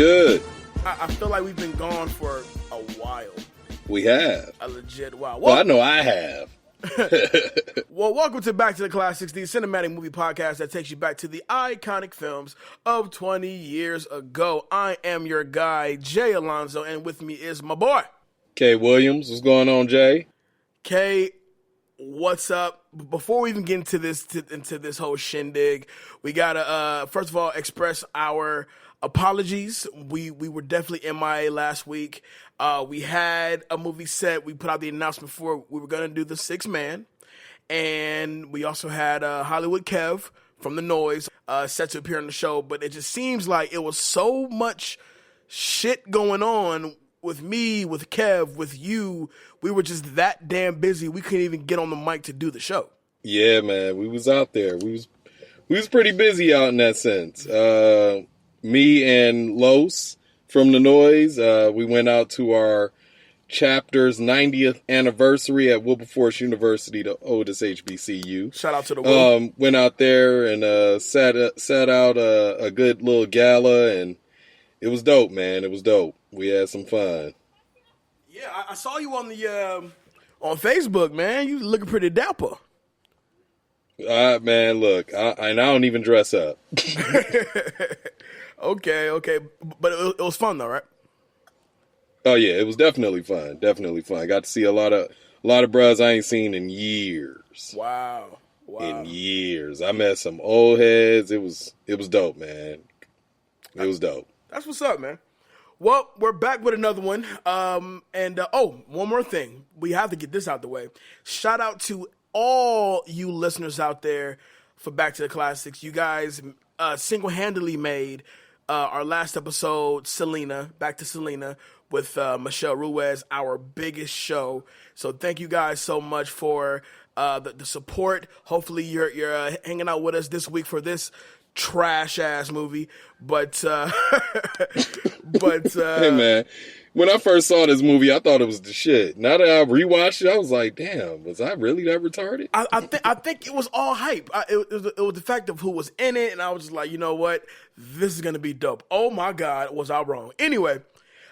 good? I feel like we've been gone for a while. We have. A legit while. Well, I know I have. Well, welcome to Back to the Classics, the cinematic movie podcast that takes you back to the iconic films of 20 years ago. I am your guy, Jay Alonzo, and with me is my boy, Kay Williams. What's going on, Jay? Kay, what's up? Before we even get into this whole shindig, we gotta first of all express our apologies. We were definitely MIA last week. We had a movie set. We put out the announcement for we were gonna do The Sixth Man, and we also had Hollywood Kev from The Noise set to appear on the show. But it just seems like it was so much shit going on with me, with Kev, with you. We were just that damn busy. We couldn't even get on the mic to do the show. Yeah, man. We was out there. We was pretty busy out in that sense. Me and Los from The Noise, we went out to our chapter's 90th anniversary at Wilberforce University, the oldest HBCU. Shout out to the Will. Went out there and sat out a good little gala, and it was dope, man. It was dope. We had some fun. Yeah, I saw you on the on Facebook, man. You looking pretty dapper. Man, look, I don't even dress up. Okay, but it was fun though, right? Oh yeah, it was definitely fun. Definitely fun. I got to see a lot of bros I ain't seen in years. Wow. In years, I met some old heads. It was dope, man. It was dope. That's what's up, man. Well, we're back with another one. One more thing. We have to get this out the way. Shout out to all you listeners out there for Back to the Classics. You guys single-handedly made our last episode, Selena, Back to Selena, with Michelle Ruiz, our biggest show. So thank you guys so much for the support. Hopefully you're hanging out with us this week for this trash-ass movie. But hey, man. When I first saw this movie, I thought it was the shit. Now that I rewatched it, I was like, damn, was I really that retarded? I think it was all hype. It was the fact of who was in it, and I was just like, you know what? This is going to be dope. Oh, my God, was I wrong. Anyway,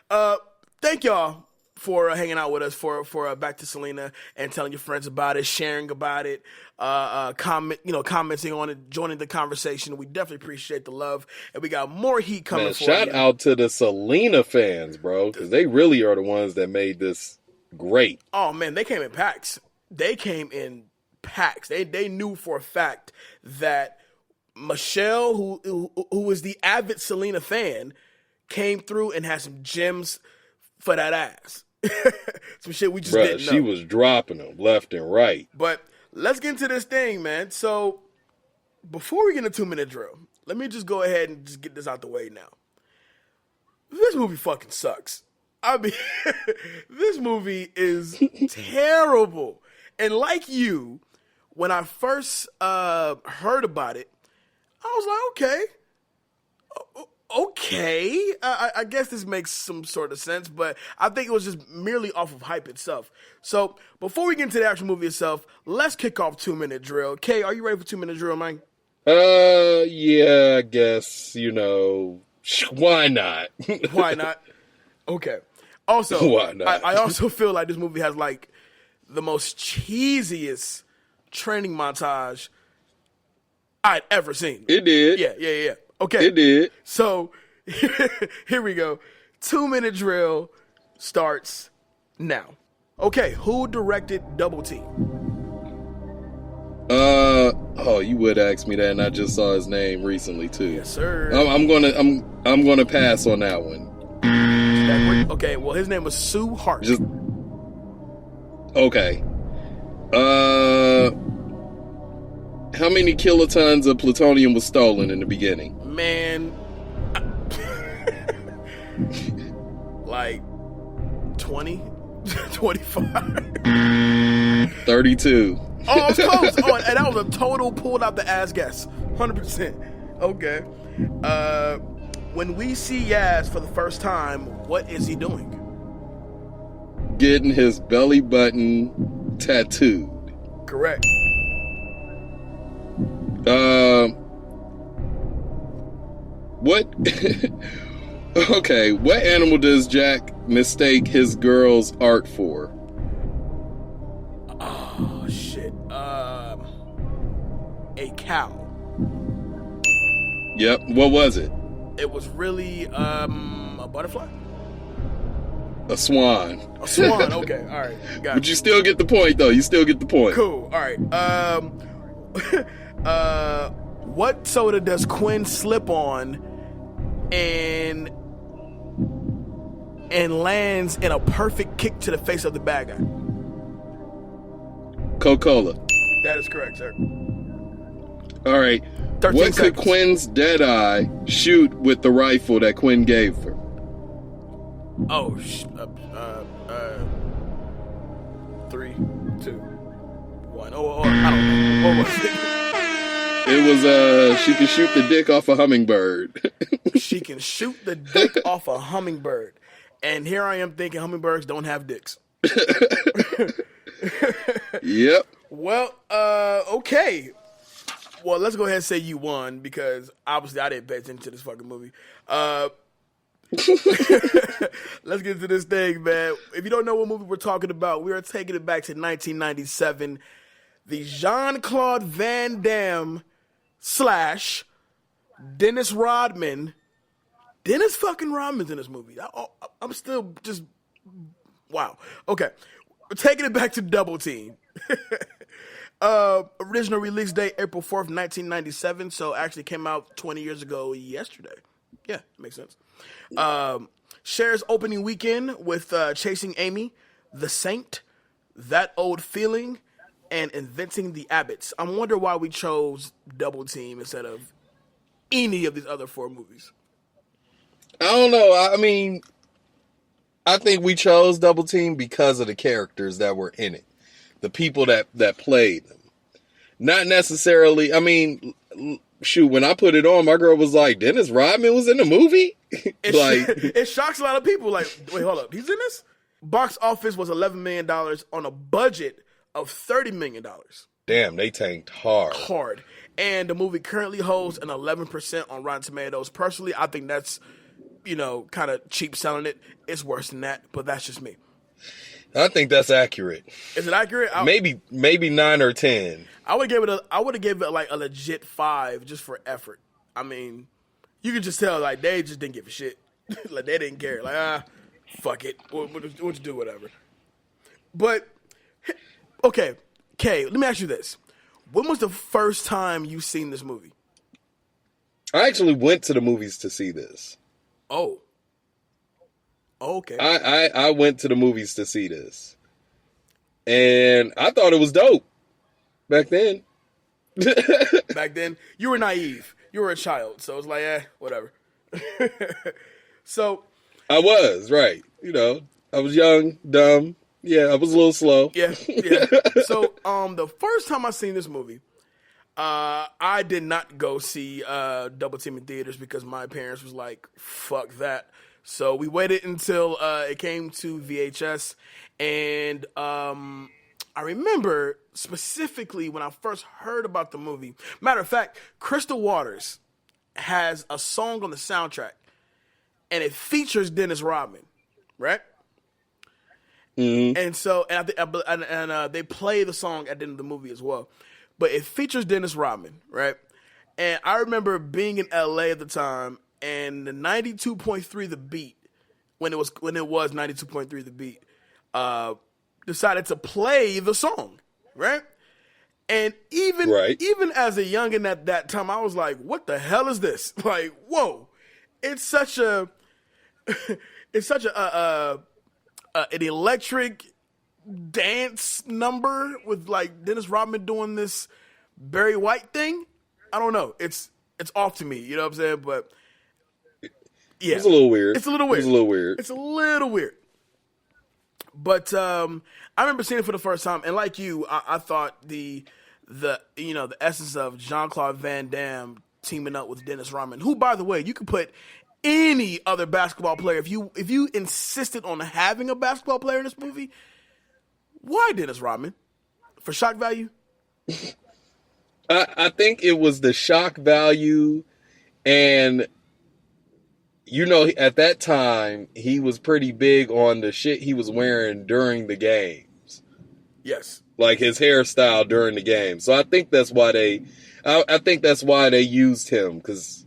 thank y'all for hanging out with us for Back to Selena and telling your friends about it, sharing about it, commenting on it, joining the conversation. We definitely appreciate the love, and we got more heat coming for you. Shout out to the Selena fans, bro, because they really are the ones that made this great. Oh man, they came in packs. They knew for a fact that Michelle, who is the avid Selena fan, came through and had some gems for that ass. Some shit we just didn't know. She was dropping them left and right. But let's get into this thing, man. So before we get into 2-minute drill, let me just go ahead and just get this out the way now. This movie fucking sucks. I mean, this movie is terrible. And like you, when I first heard about it, I was like, okay, I guess this makes some sort of sense, but I think it was just merely off of hype itself. So before we get into the actual movie itself, let's kick off 2-minute drill. Kay, are you ready for 2-minute drill, man? Yeah, I guess, why not? Why not? Okay. Also, why not? I also feel like this movie has like the most cheesiest training montage I'd ever seen. It did. Yeah. Okay. It did. So, here we go. 2-minute drill starts now. Okay, who directed Double Team? You would ask me that, and I just saw his name recently too. Yes, sir. I'm gonna pass on that one. Okay, well, his name was Sue Hart. Okay. How many kilotons of plutonium was stolen in the beginning? Man, like 20, 25, 32. Oh, it's close. Oh, and that was a total pulled out the ass guess. 100%. Okay. When we see Yaz for the first time, what is he doing? Getting his belly button tattooed. Correct. Okay, what animal does Jack mistake his girl's art for? Oh shit. A cow. Yep. What was it? It was really a butterfly. A swan. A swan. Okay. All right. Got But you still get the point, though. You still get the point. Cool. All right. What soda does Quinn slip on and lands in a perfect kick to the face of the bad guy? Coca-Cola. That is correct, sir. All right. 13 What could seconds. Quinn's Deadeye shoot with the rifle that Quinn gave her? Oh, 3, 2, 1. Oh, I don't know. What was it? It was, she could shoot the dick off a hummingbird. She can shoot the dick off a hummingbird. And here I am thinking hummingbirds don't have dicks. Yep. Well, okay. Well, let's go ahead and say you won because obviously I didn't pay attention to this fucking movie. Let's get to this thing, man. If you don't know what movie we're talking about, we are taking it back to 1997. The Jean-Claude Van Damme / Dennis Rodman. Dennis fucking Rodman's in this movie. I'm still just, wow. Okay. We're taking it back to Double Team. Original release date, April 4th, 1997. So actually came out 20 years ago yesterday. Yeah, makes sense. Shares opening weekend with Chasing Amy, The Saint, That Old Feeling, and Inventing the Abbots. I wonder why we chose Double Team instead of any of these other 4 movies. I don't know. I mean, I think we chose Double Team because of the characters that were in it. The people that played them. Not necessarily, I mean, shoot, when I put it on, my girl was like, Dennis Rodman was in the movie? It shocks a lot of people. Like, wait, hold up. He's in this? Box office was $11 million on a budget of $30 million. Damn, they tanked hard. Hard. And the movie currently holds an 11% on Rotten Tomatoes. Personally, I think that's, kind of cheap selling it. It's worse than that, but that's just me. I think that's accurate. Is it accurate? Maybe 9 or 10. I would have given it like a legit 5 just for effort. I mean, you could just tell like they just didn't give a shit. Like they didn't care. Like fuck it. What you do, whatever. But okay, Kay, let me ask you this: when was the first time you seen this movie? I actually went to the movies to see this. Oh. Okay. I went to the movies to see this. And I thought it was dope back then. Back then, you were naive. You were a child. So it was like, whatever. So. I was, right. I was young, dumb. Yeah, I was a little slow. Yeah. So, the first time I seen this movie, I did not go see Double Team in theaters because my parents was like, fuck that. So we waited until it came to VHS, and I remember specifically when I first heard about the movie. Matter of fact, Crystal Waters has a song on the soundtrack, and it features Dennis Rodman, right? Mm-hmm. And so, and they play the song at the end of the movie as well, but it features Dennis Rodman, right? And I remember being in LA at the time. And the 92.3 The Beat, when it was 92.3 The Beat, decided to play the song, right? And even as a youngin' at that time, I was like, "What the hell is this?" Like, whoa! It's such an electric dance number with like Dennis Rodman doing this Barry White thing. I don't know. It's off to me. You know what I'm saying? But yeah, it's a little weird. It's a little weird. But I remember seeing it for the first time, and like you, I thought the essence of Jean-Claude Van Damme teaming up with Dennis Rodman, who, by the way, you could put any other basketball player if you insisted on having a basketball player in this movie. Why Dennis Rodman? For shock value? I think it was the shock value, and you know, at that time, he was pretty big on the shit he was wearing during the games. Yes. Like his hairstyle during the game. So I think that's why they used him. Because,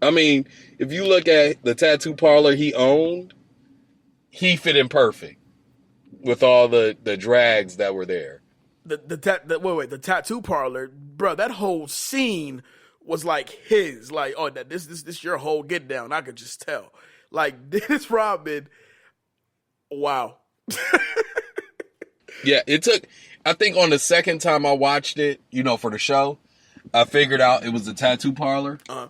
I mean, if you look at the tattoo parlor he owned, he fit in perfect with all the drags that were there. The tattoo parlor, bro, that whole scene was like his. Like, oh, this your whole get down. I could just tell. Like, Dennis Rodman, wow. Yeah, it took, I think on the second time I watched it, you know, for the show, I figured out it was a tattoo parlor. Uh-huh.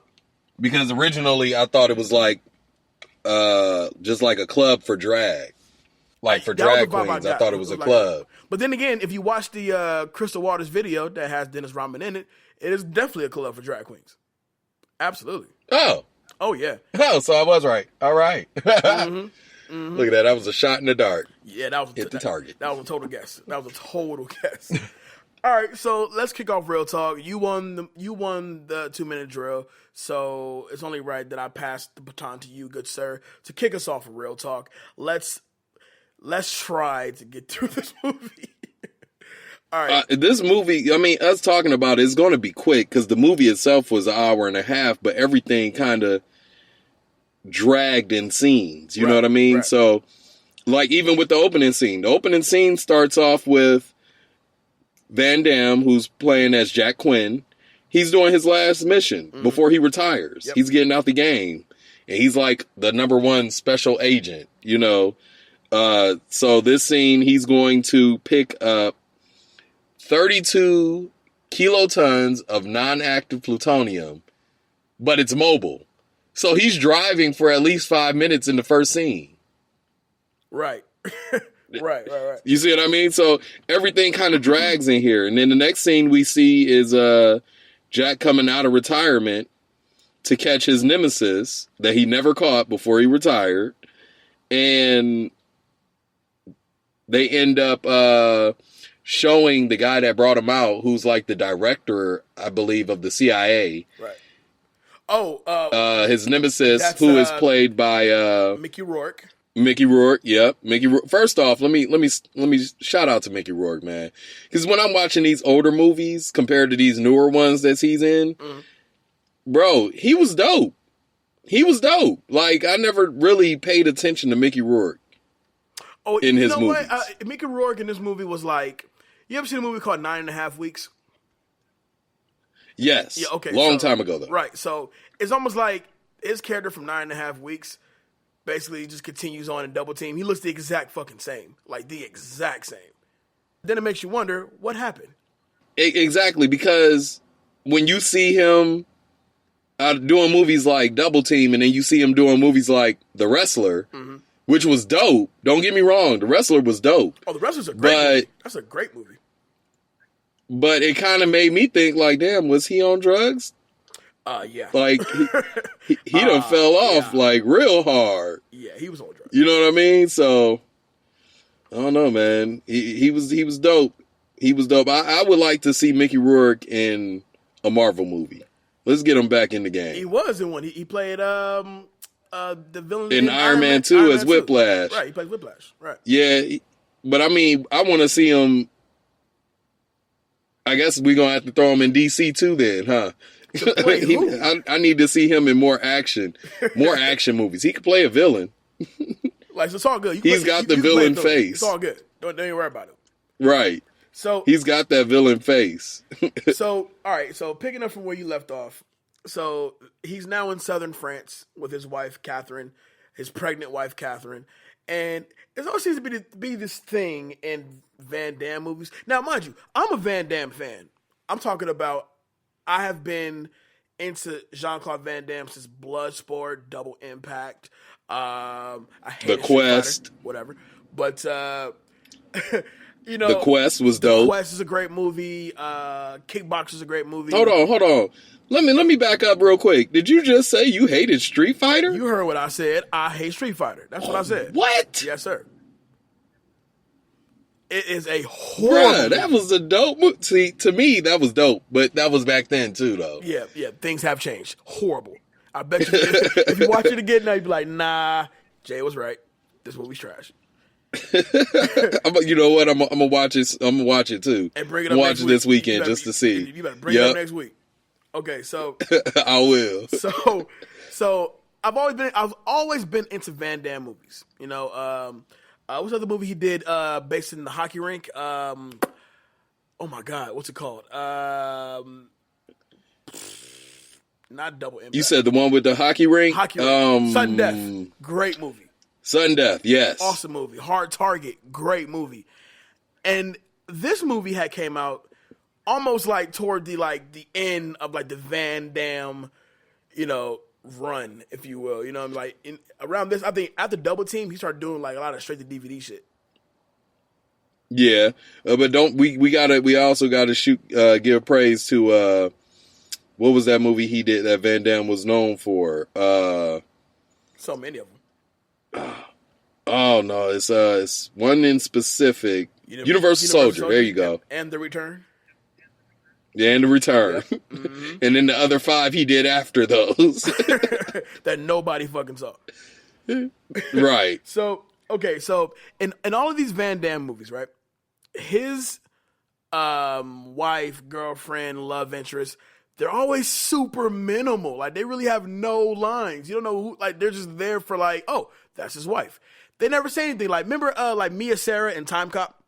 Because originally I thought it was like, just like a club for drag. Like for drag queens, I thought it was a club. But then again, if you watch the Crystal Waters video that has Dennis Rodman in it, it is definitely a club for drag queens. Absolutely. Oh. Oh, yeah. Oh, so I was right. All right. Mm-hmm. Mm-hmm. Look at that. That was a shot in the dark. Yeah, that was hit the target. That was a total guess. That was a total guess. All right, so let's kick off Real Talk. You won the 2-minute drill, so it's only right that I pass the baton to you, good sir, to kick us off with Real Talk. Let's try to get through this movie. All right. This movie, I mean, us talking about it is going to be quick because the movie itself was an hour and a half, but everything kind of dragged in scenes. You know what I mean? Right. So, like, even with the opening scene starts off with Van Damme, who's playing as Jack Quinn. He's doing his last mission before he retires. Yep. He's getting out the game. And he's like the #1 special agent, you know. So this scene, he's going to pick up 32 kilotons of non-active plutonium, but it's mobile. So he's driving for at least 5 minutes in the first scene. Right. Right. You see what I mean? So everything kind of drags in here. And then the next scene we see is Jack coming out of retirement to catch his nemesis that he never caught before he retired. And they end up showing the guy that brought him out, who's like the director, I believe, of the CIA. Right. Oh, his nemesis, who is played by Mickey Rourke. Mickey Rourke, yep. Mickey Rourke. First off, let me shout out to Mickey Rourke, man. Because when I'm watching these older movies compared to these newer ones that he's in, bro, he was dope. He was dope. Like, I never really paid attention to Mickey Rourke in his movies. What? Mickey Rourke in this movie was like, you ever seen a movie called 9.5 Weeks? Yes. Yeah, okay. Long time ago, though. Right. So it's almost like his character from 9.5 Weeks basically just continues on in Double Team. He looks the exact fucking same. Like, the exact same. Then it makes you wonder, what happened? Exactly, because when you see him doing movies like Double Team, and then you see him doing movies like The Wrestler, which was dope. Don't get me wrong. The Wrestler was dope. Oh, The Wrestler's a great movie. That's a great movie. But it kind of made me think, like, damn, was he on drugs? Yeah. Like, he done fell off, like, real hard. Yeah, he was on drugs. You know what I mean? So, I don't know, man. He was dope. He was dope. I would like to see Mickey Rourke in a Marvel movie. Let's get him back in the game. He was in one. He played the villain in Iron Man 2 as Whiplash. Right, he played Whiplash. Right. Yeah, but I mean, I want to see him. I guess we're going to have to throw him in DC too then, huh? I need to see him in more action movies. He could play a villain. Like, it's all good. He's got the villain face. It's all good. Don't even worry about it. Right. So he's got that villain face. So, all right. So picking up from where you left off. So he's now in southern France with his wife, Catherine, his pregnant wife, Catherine. And it always seems to be this thing in Van Damme movies. Now, mind you, I'm a Van Damme fan. I'm talking about, I have been into Jean-Claude Van Damme since Bloodsport, Double Impact. I hate The Quest. Fighter, whatever. But, you know. The Quest was dope. The Quest is a great movie. Kickboxer is a great movie. Hold on. Let me back up real quick. Did you just say you hated Street Fighter? You heard what I said. I hate Street Fighter. That's what I said. What? Yes, sir. It is a horrible movie. That was a dope movie. See, to me, that was dope. But that was back then, too, though. Yeah. Things have changed. Horrible. I bet you if you watch it again now, you'd be like, nah, Jay was right. This movie's trash. You know what? I'm gonna watch it. I'm gonna watch it too. And bring it up watch it this weekend just to see. You better bring it up next week. Okay, so I will. So I've always been into Van Damme movies. You know, what's the other movie he did based in the hockey rink? Oh my God, what's it called? Not Double Impact. You said the one with the hockey rink? Hockey rink. Sudden Death. Great movie. Sudden Death, yes. Awesome movie. Hard Target. Great movie. And this movie had came out almost like toward the end of like the Van Damme, run, if you will. You know, around this, I think after Double Team, he started doing like a lot of straight to DVD shit. Yeah, but we also gotta give praise to what was that movie he did that Van Damme was known for? So many of them. Oh no, it's one in specific. Universal Soldier. There you go. And The Return. Yeah, and The Return. Yep. Mm-hmm. And then the other 5 he did after those that nobody fucking saw. Right. So in all of these Van Damme movies, right? His wife, girlfriend, love interest, they're always super minimal. Like, they really have no lines. You don't know who, like, they're just there for, like, oh, that's his wife. They never say anything. Like, remember, like, Mia Sara in Time Cop?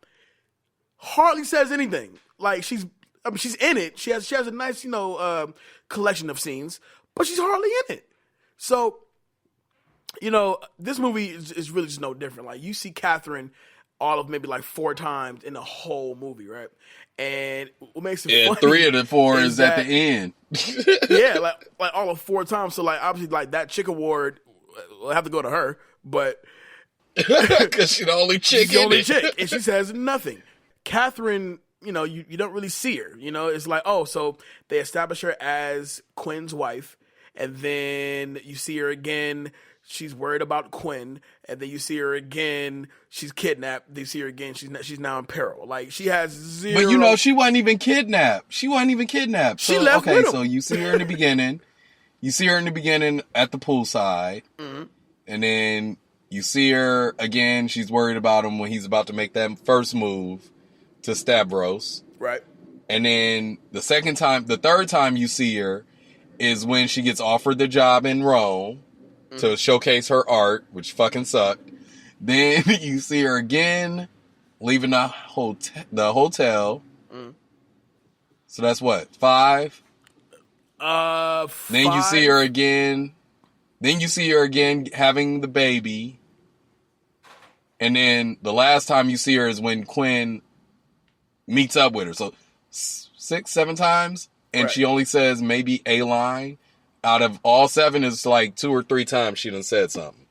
Hardly says anything. Like, she's in it. She has a nice, collection of scenes, but she's hardly in it. So, this movie is really just no different. Like, you see Catherine all of maybe like 4 times in the whole movie, right? And what makes it funny, 3 of the 4 is at the end. Yeah, like all of 4 times. So like obviously like that chick award will have to go to her, but because she's the only chick. She's the only chick, and she says nothing. Catherine, you don't really see her. It's like, oh, so they establish her as Quinn's wife, and then you see her again. She's worried about Quinn, and then you see her again. She's kidnapped. They see her again. She's now in peril. Like, she has zero. But she wasn't even kidnapped. She left with him. So you see her in the beginning. You see her in the beginning at the poolside, mm-hmm. And then you see her again. She's worried about him when he's about to make that first move to Stavros. Right. And then the third time you see her is when she gets offered the job in Rome. To showcase her art, which fucking sucked. Then you see her again leaving the hotel. Mm. So that's what, 5? 5. Then you see her again. Then you see her again having the baby. And then the last time you see her is when Quinn meets up with her. So 6, 7 times. And She only says maybe a line. Out of all 7, it's like 2 or 3 times she done said something.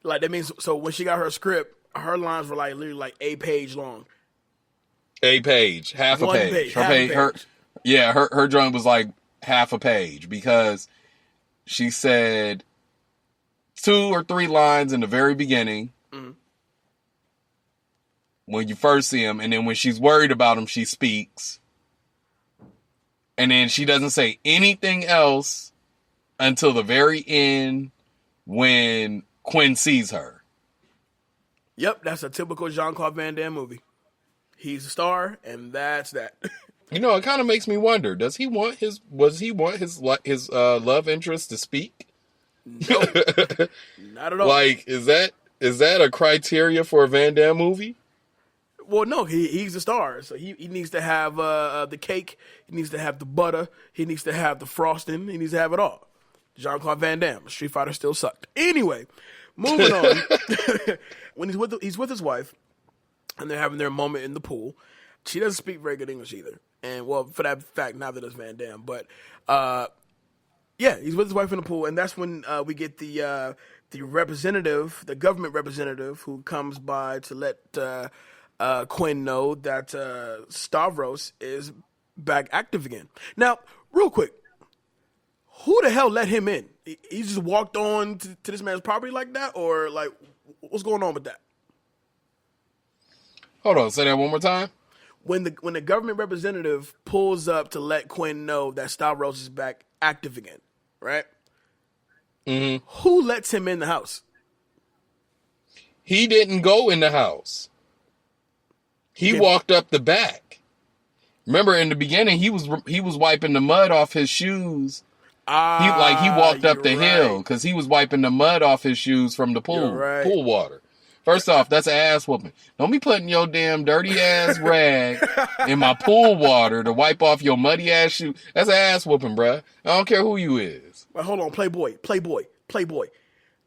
Like, that means, so when she got her script, her lines were like literally like a page long. A page, half a page. Her drum was like half a page because she said 2 or 3 lines in the very beginning when you first see him, and then when she's worried about him, she speaks. And then she doesn't say anything else until the very end when Quinn sees her. Yep, that's a typical Jean-Claude Van Damme movie. He's a star, and that's that. It kind of makes me wonder: does he want his love interest to speak? No, not at all. Like, is that a criteria for a Van Damme movie? Well, no, he's a star, so he needs to have the cake, he needs to have the butter, he needs to have the frosting, he needs to have it all. Jean-Claude Van Damme, Street Fighter still sucked. Anyway, moving on. When he's with his wife, and they're having their moment in the pool, she doesn't speak very good English either, and well, for that fact, neither does Van Damme. But he's with his wife in the pool, and that's when we get the representative, the government representative, who comes by to let Quinn know that Stavros is back active again. Now, real quick, who the hell let him in? He just walked on to this man's property like that, or like, what's going on with that? Hold on, say that one more time. When the government representative pulls up to let Quinn know that Stavros is back active again, right? Mm-hmm. Who lets him in the house? He didn't go in the house. He walked up the back. Remember, in the beginning, he was wiping the mud off his shoes. He walked up the hill because he was wiping the mud off his shoes from the pool water. First off, that's an ass whooping. Don't be putting your damn dirty ass rag in my pool water to wipe off your muddy ass shoe. That's an ass whooping, bruh. I don't care who you is. Wait, hold on, Playboy.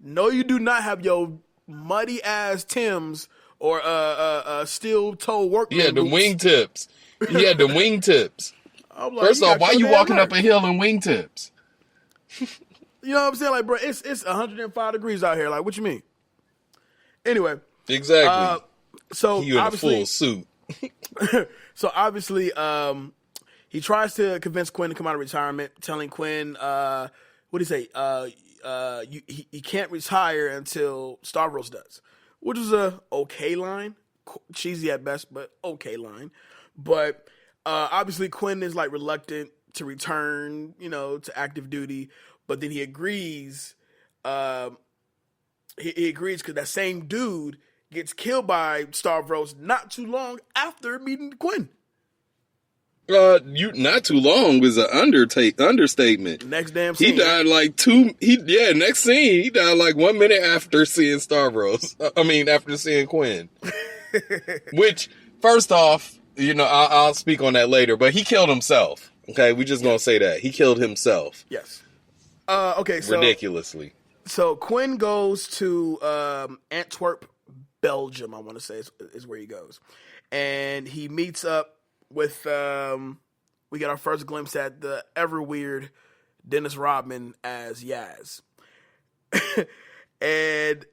No, you do not have your muddy ass Timbs or steel toe workman Yeah, the boots. wingtips. He had the wingtips. I'm like, First off, why you walking up a hill in wingtips? You know what I'm saying? Like, bro, it's 105 degrees out here. Like, what you mean? Anyway. Exactly. So you in a obviously, full suit. so obviously, he tries to convince Quinn to come out of retirement, telling Quinn, what do you say? He can't retire until Stavros does, which was a okay line, cheesy at best, but okay line. But obviously, Quinn is like reluctant to return, to active duty, but then he agrees. He agrees because that same dude gets killed by Stavros not too long after meeting Quinn. Not too long was an understatement. Next damn scene. He died next scene, he died like 1 minute after seeing Stavros. After seeing Quinn. Which, first off, I'll speak on that later, but he killed himself. Okay, we just gonna say that. He killed himself. Yes. Okay, so... ridiculously. So Quinn goes to Antwerp, Belgium, I want to say is where he goes. And he meets up with, we get our first glimpse at the ever weird Dennis Rodman as Yaz. And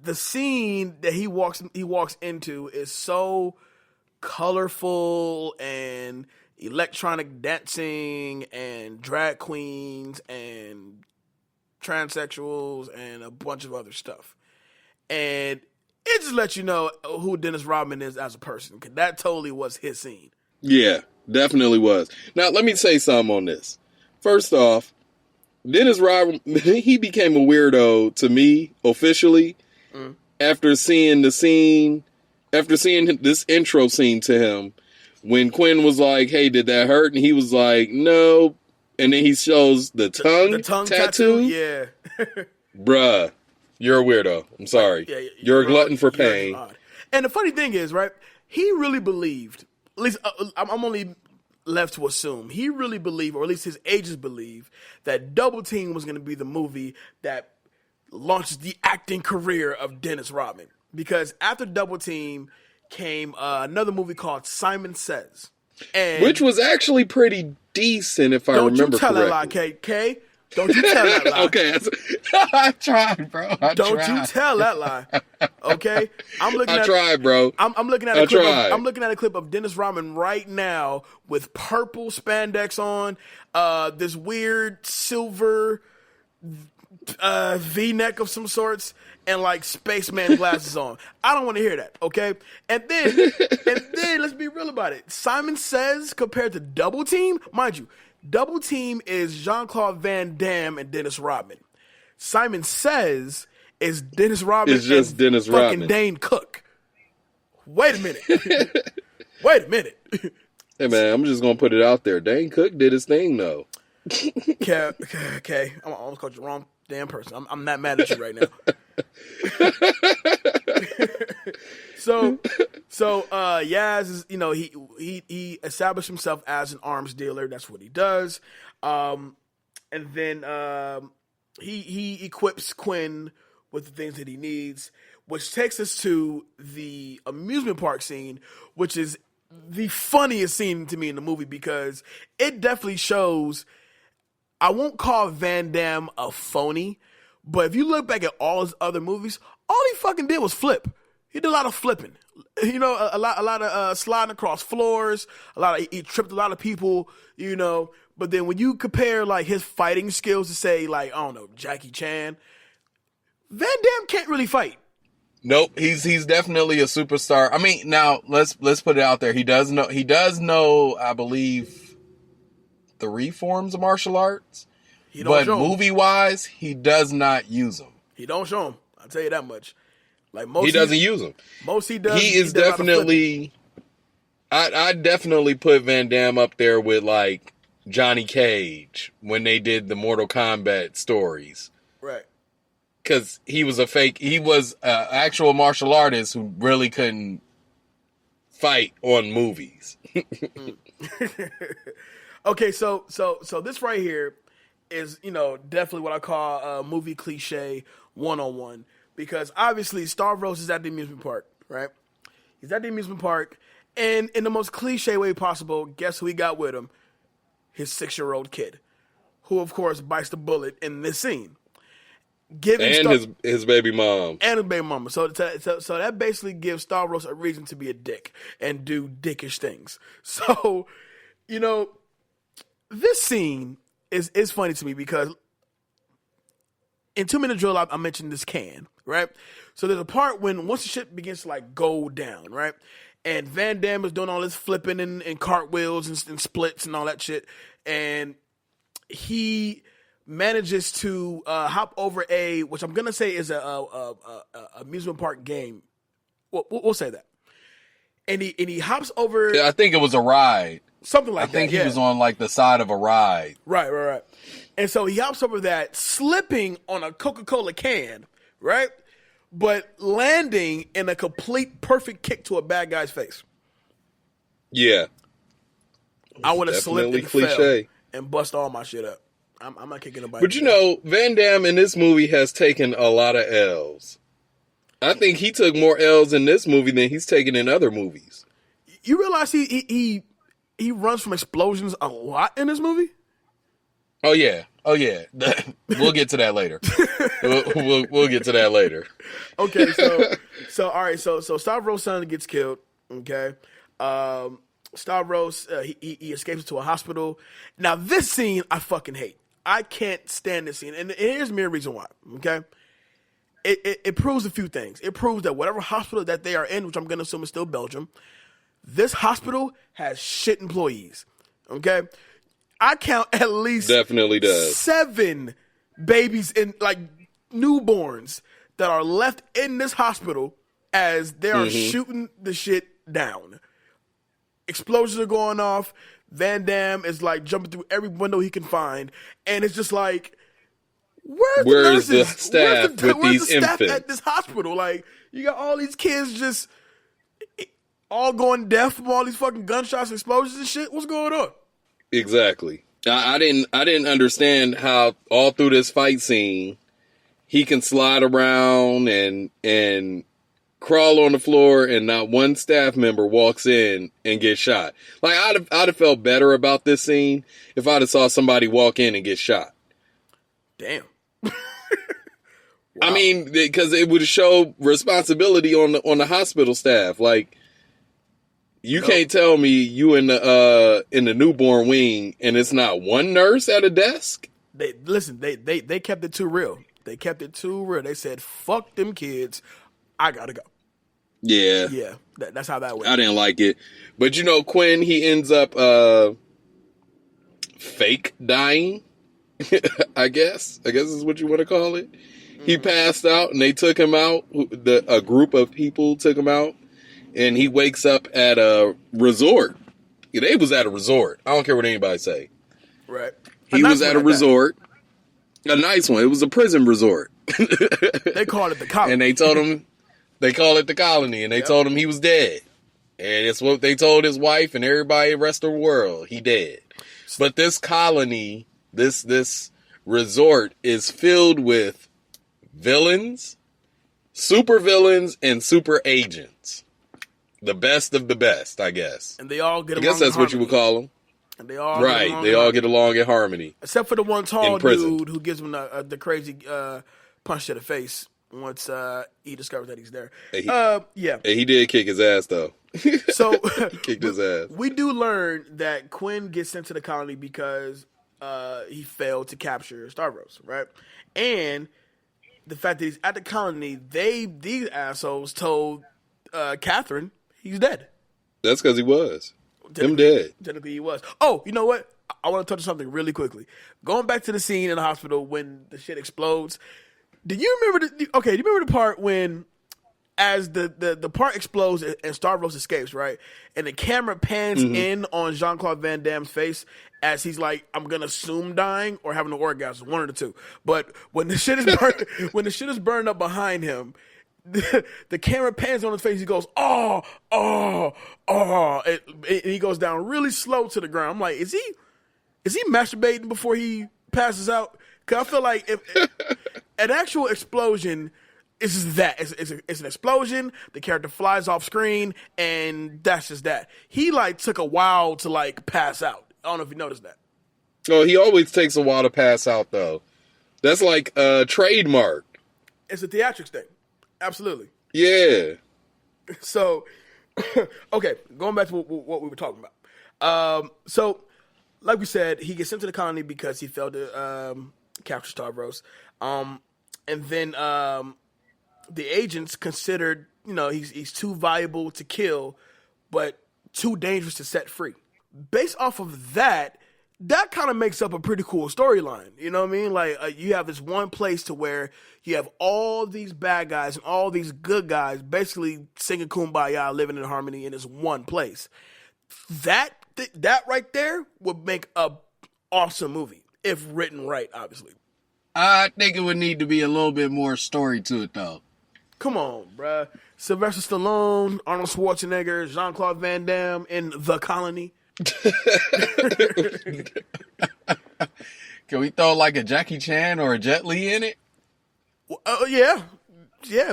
the scene that he walks into is so colorful and electronic dancing and drag queens and transsexuals and a bunch of other stuff. And it just lets you know who Dennis Rodman is as a person, because that totally was his scene. Yeah, definitely was. Now, let me say something on this. First off, Dennis Rodman, he became a weirdo to me, officially, after seeing this intro scene to him, when Quinn was like, hey, did that hurt? And he was like, no. And then he shows the tongue tattoo. Yeah. Bruh, you're a weirdo. I'm sorry. Yeah, you're a glutton for pain. And the funny thing is, right, he really believed, at least I'm only left to assume, he really believed, or at least his agents believe, that Double Team was going to be the movie that launched the acting career of Dennis Rodman. Because after Double Team came another movie called Simon Says. Which was actually pretty decent, if I remember correctly. Don't you tell that lie, Kay. Don't you tell that lie. Okay, I tried, bro. Don't you tell that lie. Okay, I'm looking at a clip of Dennis Rodman right now with purple spandex on, this weird silver V-neck of some sorts, and like spaceman glasses on. I don't want to hear that, okay? And then let's be real about it. Simon Says compared to Double Team, mind you, Double Team is Jean-Claude Van Damme and Dennis Rodman. Simon Says is Dennis Rodman. It's just Dennis Rodman. Fucking Dane Cook. Wait a minute. Hey man, I'm just gonna put it out there. Dane Cook did his thing though. Okay. I almost called you the wrong damn person. I'm not mad at you right now. So Yaz is, he established himself as an arms dealer. That's what he does. And then he equips Quinn with the things that he needs, which takes us to the amusement park scene, which is the funniest scene to me in the movie, because it definitely shows, I won't call Van Damme a phony, but if you look back at all his other movies, all he fucking did was flip. He did a lot of flipping, a lot of sliding across floors, he tripped a lot of people, But then when you compare like his fighting skills to say like, I don't know, Jackie Chan, Van Damme can't really fight. Nope, he's definitely a superstar. I mean, now let's put it out there. He does know, I believe, 3 forms of martial arts. He don't But show 'em. movie-wise, he does not use them. He don't show him. I'll tell you that much. Like most, He doesn't use them. Most he does. He is does a lot of flipping. definitely. I definitely put Van Damme up there with like Johnny Cage when they did the Mortal Kombat stories. Right. Because he was an actual martial artist who really couldn't fight on movies. Okay, so this right here is, definitely what I call movie cliche 101. Because obviously Stavros is at the amusement park, right? He's at the amusement park, and in the most cliche way possible, guess who he got with him? His 6-year-old kid, who of course bites the bullet in this scene. His baby mom. And his baby mama. So that basically gives Stavros a reason to be a dick and do dickish things. So, this scene is funny to me because in 2 Minute Drill, I mentioned this can, right? So there's a part when once the shit begins to like go down, right? And Van Damme is doing all this flipping and cartwheels and splits and all that shit. And he manages to hop over which I'm gonna say is a amusement park game. We'll say that. And he hops over. Yeah, I think it was a ride. Something like that. I think he was on like the side of a ride. Right. And so he hops over that, slipping on a Coca-Cola can, right? But landing in a complete perfect kick to a bad guy's face. Yeah. I would have slipped and fell and bust all my shit up. I'm not kicking nobody. But Van Damme in this movie has taken a lot of L's. I think he took more L's in this movie than he's taken in other movies. You realize he runs from explosions a lot in this movie? Oh yeah. We'll get to that later. we'll get to that later. Okay, so all right, so Stavros' son gets killed. Okay, Stavros he escapes to a hospital. Now this scene I fucking hate. I can't stand this scene, and here's me a reason why. Okay, it proves a few things. It proves that whatever hospital that they are in, which I'm gonna assume is still Belgium, this hospital has shit employees. Okay. I count at least definitely does 7 babies in like newborns that are left in this hospital as they are shooting the shit down. Explosions are going off. Van Damme is like jumping through every window he can find, and it's just like, where's the staff with these infants at this hospital? Like, you got all these kids just all going deaf from all these fucking gunshots, explosions, and shit. What's going on? Exactly. I didn't understand how all through this fight scene he can slide around and crawl on the floor and not one staff member walks in and gets shot. Like I'd have felt better about this scene if I'd have saw somebody walk in and get shot. Damn. Wow. I mean, because it would show responsibility on the hospital staff. Like, you can't tell me you in the newborn wing and it's not one nurse at a desk. They kept it too real. They kept it too real. They said, "Fuck them kids, I gotta go." Yeah. That's how that went. I didn't like it, but Quinn, he ends up fake dying. I guess is what you want to call it. He passed out and they took him out. A group of people took him out. And he wakes up at a resort. They was at a resort. I don't care what anybody say. Right. He was at a resort. A nice one. It was a prison resort. They called it the colony. And they told him, they call it the colony. And they told him he was dead. And it's what they told his wife and everybody the rest of the world. He dead. But this colony, this resort is filled with villains, super villains, and super agents. The best of the best, I guess. And they all get along. I guess that's what you would call them. And they all get along in harmony. Except for the one tall dude who gives him the crazy punch to the face once he discovers that he's there. Yeah. He did kick his ass, though. So he kicked his ass. We do learn that Quinn gets sent to the colony because he failed to capture Stavros, right? And the fact that he's at the colony, these assholes told Catherine he's dead. That's because he was. Him dead. Technically, he was. Oh, you know what? I want to touch on something really quickly. Going back to the scene in the hospital when the shit explodes. Do you remember do you remember the part when, as the part explodes and Stavros escapes, right? And the camera pans in on Jean-Claude Van Damme's face as he's like, I'm gonna assume dying or having an orgasm, one of the two. But when the shit is burned up behind him, the camera pans on his face. He goes, oh, and he goes down really slow to the ground. I'm like, is he masturbating before he passes out? Because I feel like if an actual explosion is just that. It's an explosion. The character flies off screen, and that's just that. He like took a while to like pass out. I don't know if you noticed that. Oh, he always takes a while to pass out, though. That's like a trademark. It's a theatrics thing. Absolutely. Yeah. So, okay, going back to what we were talking about. So, like we said, he gets sent to the colony because he failed to capture Stavros. And then the agents considered, he's too valuable to kill, but too dangerous to set free. Based off of that kind of makes up a pretty cool storyline. You know what I mean? Like, you have this one place to where you have all these bad guys and all these good guys basically singing Kumbaya, living in harmony in this one place. That right there would make a awesome movie if written right, obviously. I think it would need to be a little bit more story to it, though. Come on, bruh. Sylvester Stallone, Arnold Schwarzenegger, Jean-Claude Van Damme in The Colony. Can we throw like a Jackie Chan or a Jet Li in it? Yeah.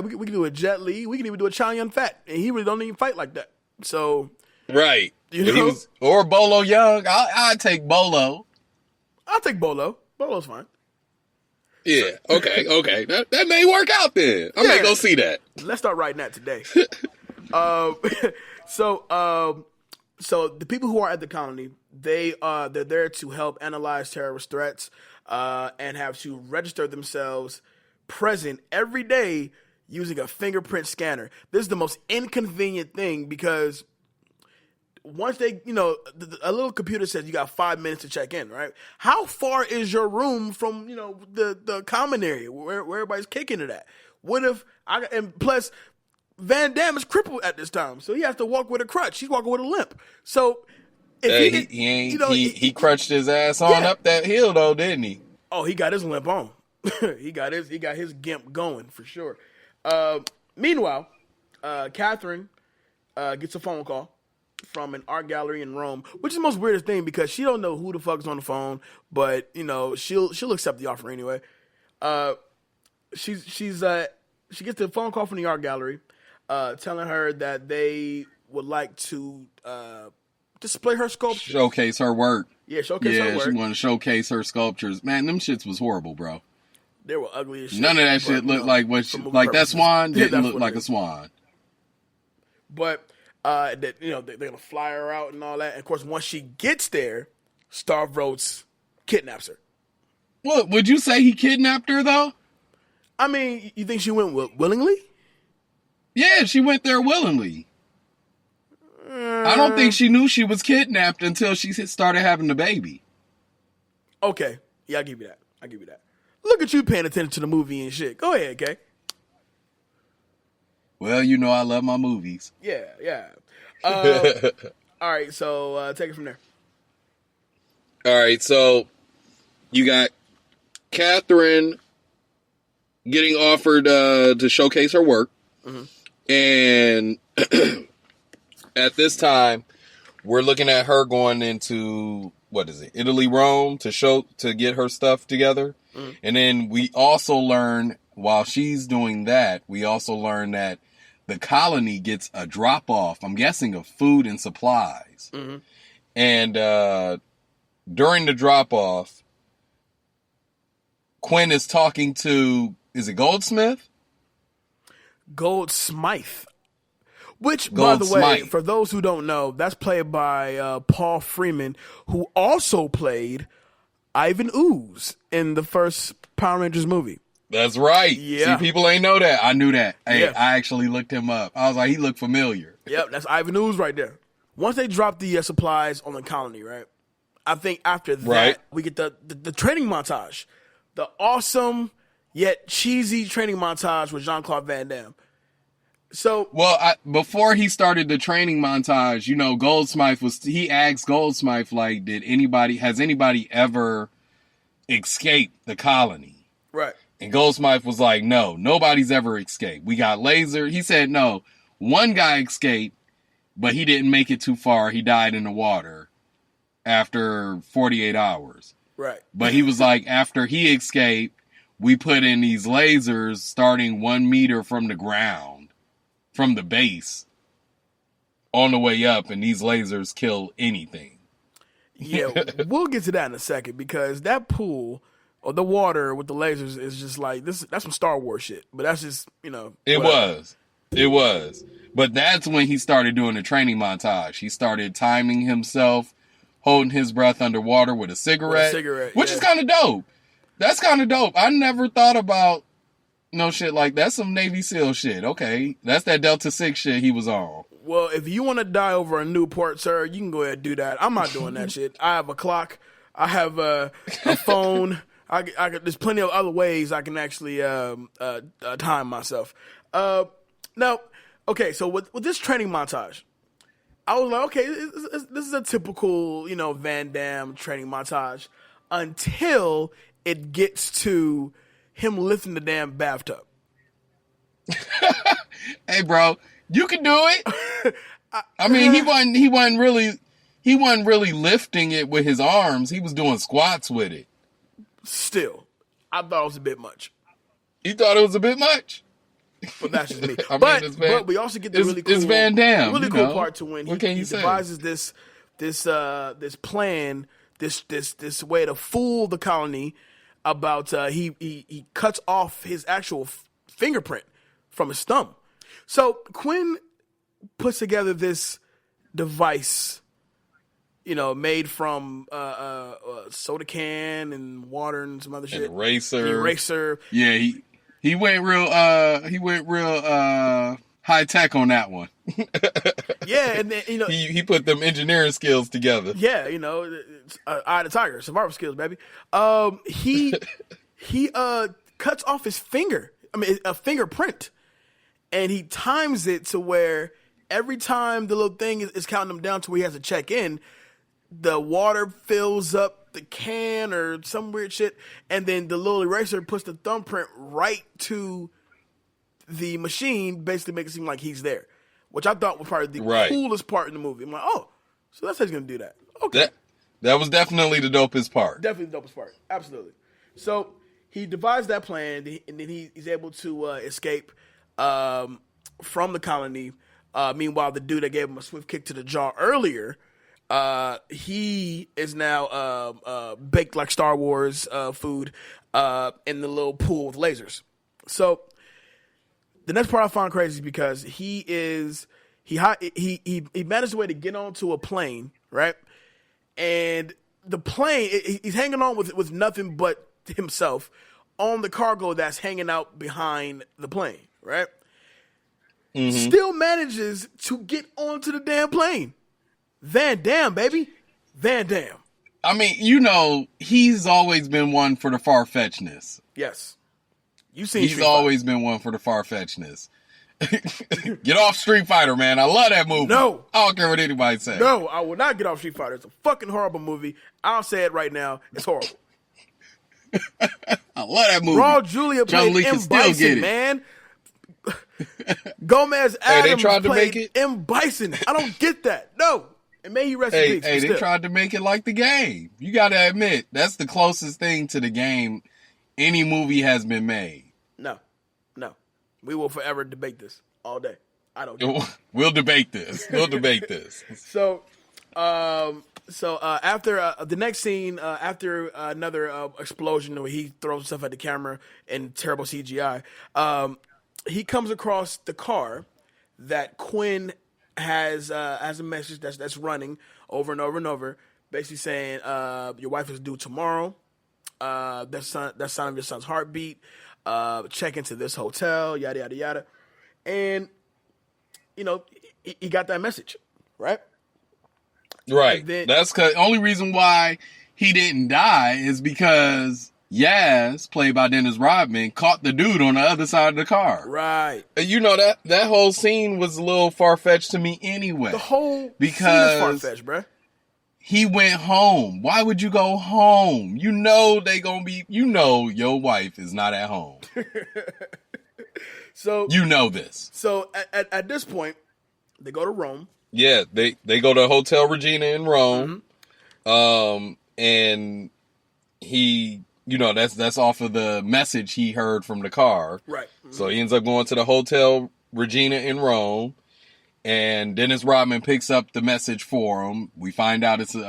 We can do a Jet Li. We can even do a Chow Yun Fat, and he really don't even fight like that. So, right, or Bolo Young. I'd take Bolo. I'll take Bolo. Bolo's fine. Yeah. Okay. That may work out then. I'm gonna go see that. Let's start writing that today. So the people who are at the colony, they're there to help analyze terrorist threats, and have to register themselves present every day using a fingerprint scanner. This is the most inconvenient thing because once they, a little computer says you got 5 minutes to check in, right? How far is your room from, the common area where everybody's kicking it at? What if and plus Van Damme is crippled at this time, so he has to walk with a crutch. He's walking with a limp. So if he crutched his ass on up that hill though, didn't he? Oh, he got his limp on. he got his gimp going for sure. Meanwhile, Catherine gets a phone call from an art gallery in Rome, which is the most weirdest thing because she don't know who the fuck's on the phone, but she'll accept the offer anyway. She gets the phone call from the art gallery, telling her that they would like to display her sculpture, showcase her work. Yeah, her work. She wanted to showcase her sculptures. Man, them shits was horrible, bro. They were ugly as shit. None of that shit looked like that swan didn't look like a swan. But they're gonna fly her out and all that. And of course, once she gets there, Stavros kidnaps her. What would you say he kidnapped her though? I mean, you think she went willingly? Yeah, she went there willingly. I don't think she knew she was kidnapped until she started having the baby. Okay, yeah, I'll give you that. Look at you paying attention to the movie and shit. Go ahead, Kay. Well, I love my movies. Yeah. All right, so take it from there. All right, so you got Catherine getting offered to showcase her work, and at this time, we're looking at her going into Italy, Rome to get her stuff together, and then we also learn while she's doing that, that the colony gets a drop off. I'm guessing of food and supplies, and during the drop off, Quinn is talking to, is it Goldsmith? Goldsmith. Which, by the way, for those who don't know, that's played by Paul Freeman, who also played Ivan Ooze in the first Power Rangers movie. That's right. Yeah. See, people ain't know that. I knew that. Hey, Yeah. I actually looked him up. I was like, he looked familiar. Yep, that's Ivan Ooze right there. once they drop the supplies on the colony, right? I think after that, Right. we get the training montage. The awesome yet cheesy training montage with Jean-Claude Van Damme. So, Well, before he started the training montage, Goldsmith he asked Goldsmith, like, has anybody ever escaped the colony? right. And Goldsmith was like, no, nobody's ever escaped. We got laser. He said, no, one guy escaped, but he didn't make it too far. He died in the water after 48 hours. Right. But he was like, after he escaped, we put in these lasers starting 1 meter from the ground, from the base, on the way up, and these lasers kill anything. Yeah, we'll get to that in a second because that pool or the water with the lasers is just like this. That's some Star Wars shit. But that's just It whatever. was. But that's when he started doing the training montage. He started timing himself, holding his breath underwater with a cigarette. Which is kind of dope. That's kind of dope. I never thought about no shit like that. That's some Navy SEAL shit. Okay. That's that Delta 6 shit he was on. Well, if you want to die over a Newport, sir, you can go ahead and do that. I'm not doing that shit. I have a clock. I have a phone. There's plenty of other ways I can actually time myself. Now, okay, so with this training montage, I was like, okay, this is a typical, Van Damme training montage until it gets to him lifting the damn bathtub. Hey, bro, you can do it. I mean, he wasn't really lifting it with his arms. He was doing squats with it. Still, I thought it was a bit much. You thought it was a bit much? But that's just me. But we also get the really cool, it's Van Damme, really cool part to when he devises this plan, this way to fool the colony about he cuts off his actual fingerprint from his thumb. So Quinn puts together this device, made from soda can and water and some other shit. Eraser. Yeah, he went real high tech on that one. Yeah, and then, he put them engineering skills together. Yeah, it's, eye of the tiger, survival skills, baby. He cuts off his finger. I mean, a fingerprint, and he times it to where every time the little thing is counting him down to where he has to check in, the water fills up the can or some weird shit, and then the little eraser puts the thumbprint right to the machine, basically making it seem like he's there, which I thought was probably the coolest part in the movie. I'm like, oh, so that's how he's going to do that. Okay. That was definitely the dopest part. Definitely the dopest part. Absolutely. So he devised that plan, and then he's able to escape from the colony. Meanwhile, the dude that gave him a swift kick to the jaw earlier, he is now baked like Star Wars food in the little pool with lasers. So the next part I found crazy because he managed a way to get onto a plane, right? And the plane, he's hanging on with nothing but himself on the cargo that's hanging out behind the plane, right? Mm-hmm. Still manages to get onto the damn plane. Van Damme, baby. Van Damme. I mean, he's always been one for the far-fetchedness. Yes. You've seen He's always been one for the far-fetchedness. Get off Street Fighter, man. I love that movie. No. I don't care what anybody says. No, I will not get off Street Fighter. It's a fucking horrible movie. I'll say it right now. It's horrible. I love that movie. Raw Julia played M. Bison, man. Gomez Adams played M. Bison. I don't get that. No. And may he rest in peace. Hey, they tried to make it like the game. You got to admit, that's the closest thing to the game any movie has been made. No. We will forever debate this all day. I don't care. We'll debate this. So after the next scene, after another explosion where he throws stuff at the camera and terrible CGI, he comes across the car that Quinn has a message that's running over and over and over, basically saying your wife is due tomorrow. That's sound of your son's heartbeat. Check into this hotel, yada yada yada, and he got that message, right? Right. That's the only reason why he didn't die is because Yaz, played by Dennis Rodman, caught the dude on the other side of the car. Right. You know, that whole scene was a little far-fetched to me anyway. The whole scene is far-fetched, bruh. He went home. Why would you go home? You know your wife is not at home. So you know this. So at this point, they go to Rome. Yeah, they go to Hotel Regina in Rome. Mm-hmm. And he, that's off of the message he heard from the car. Right. Mm-hmm. So he ends up going to the Hotel Regina in Rome. And Dennis Rodman picks up the message for him. We find out it's an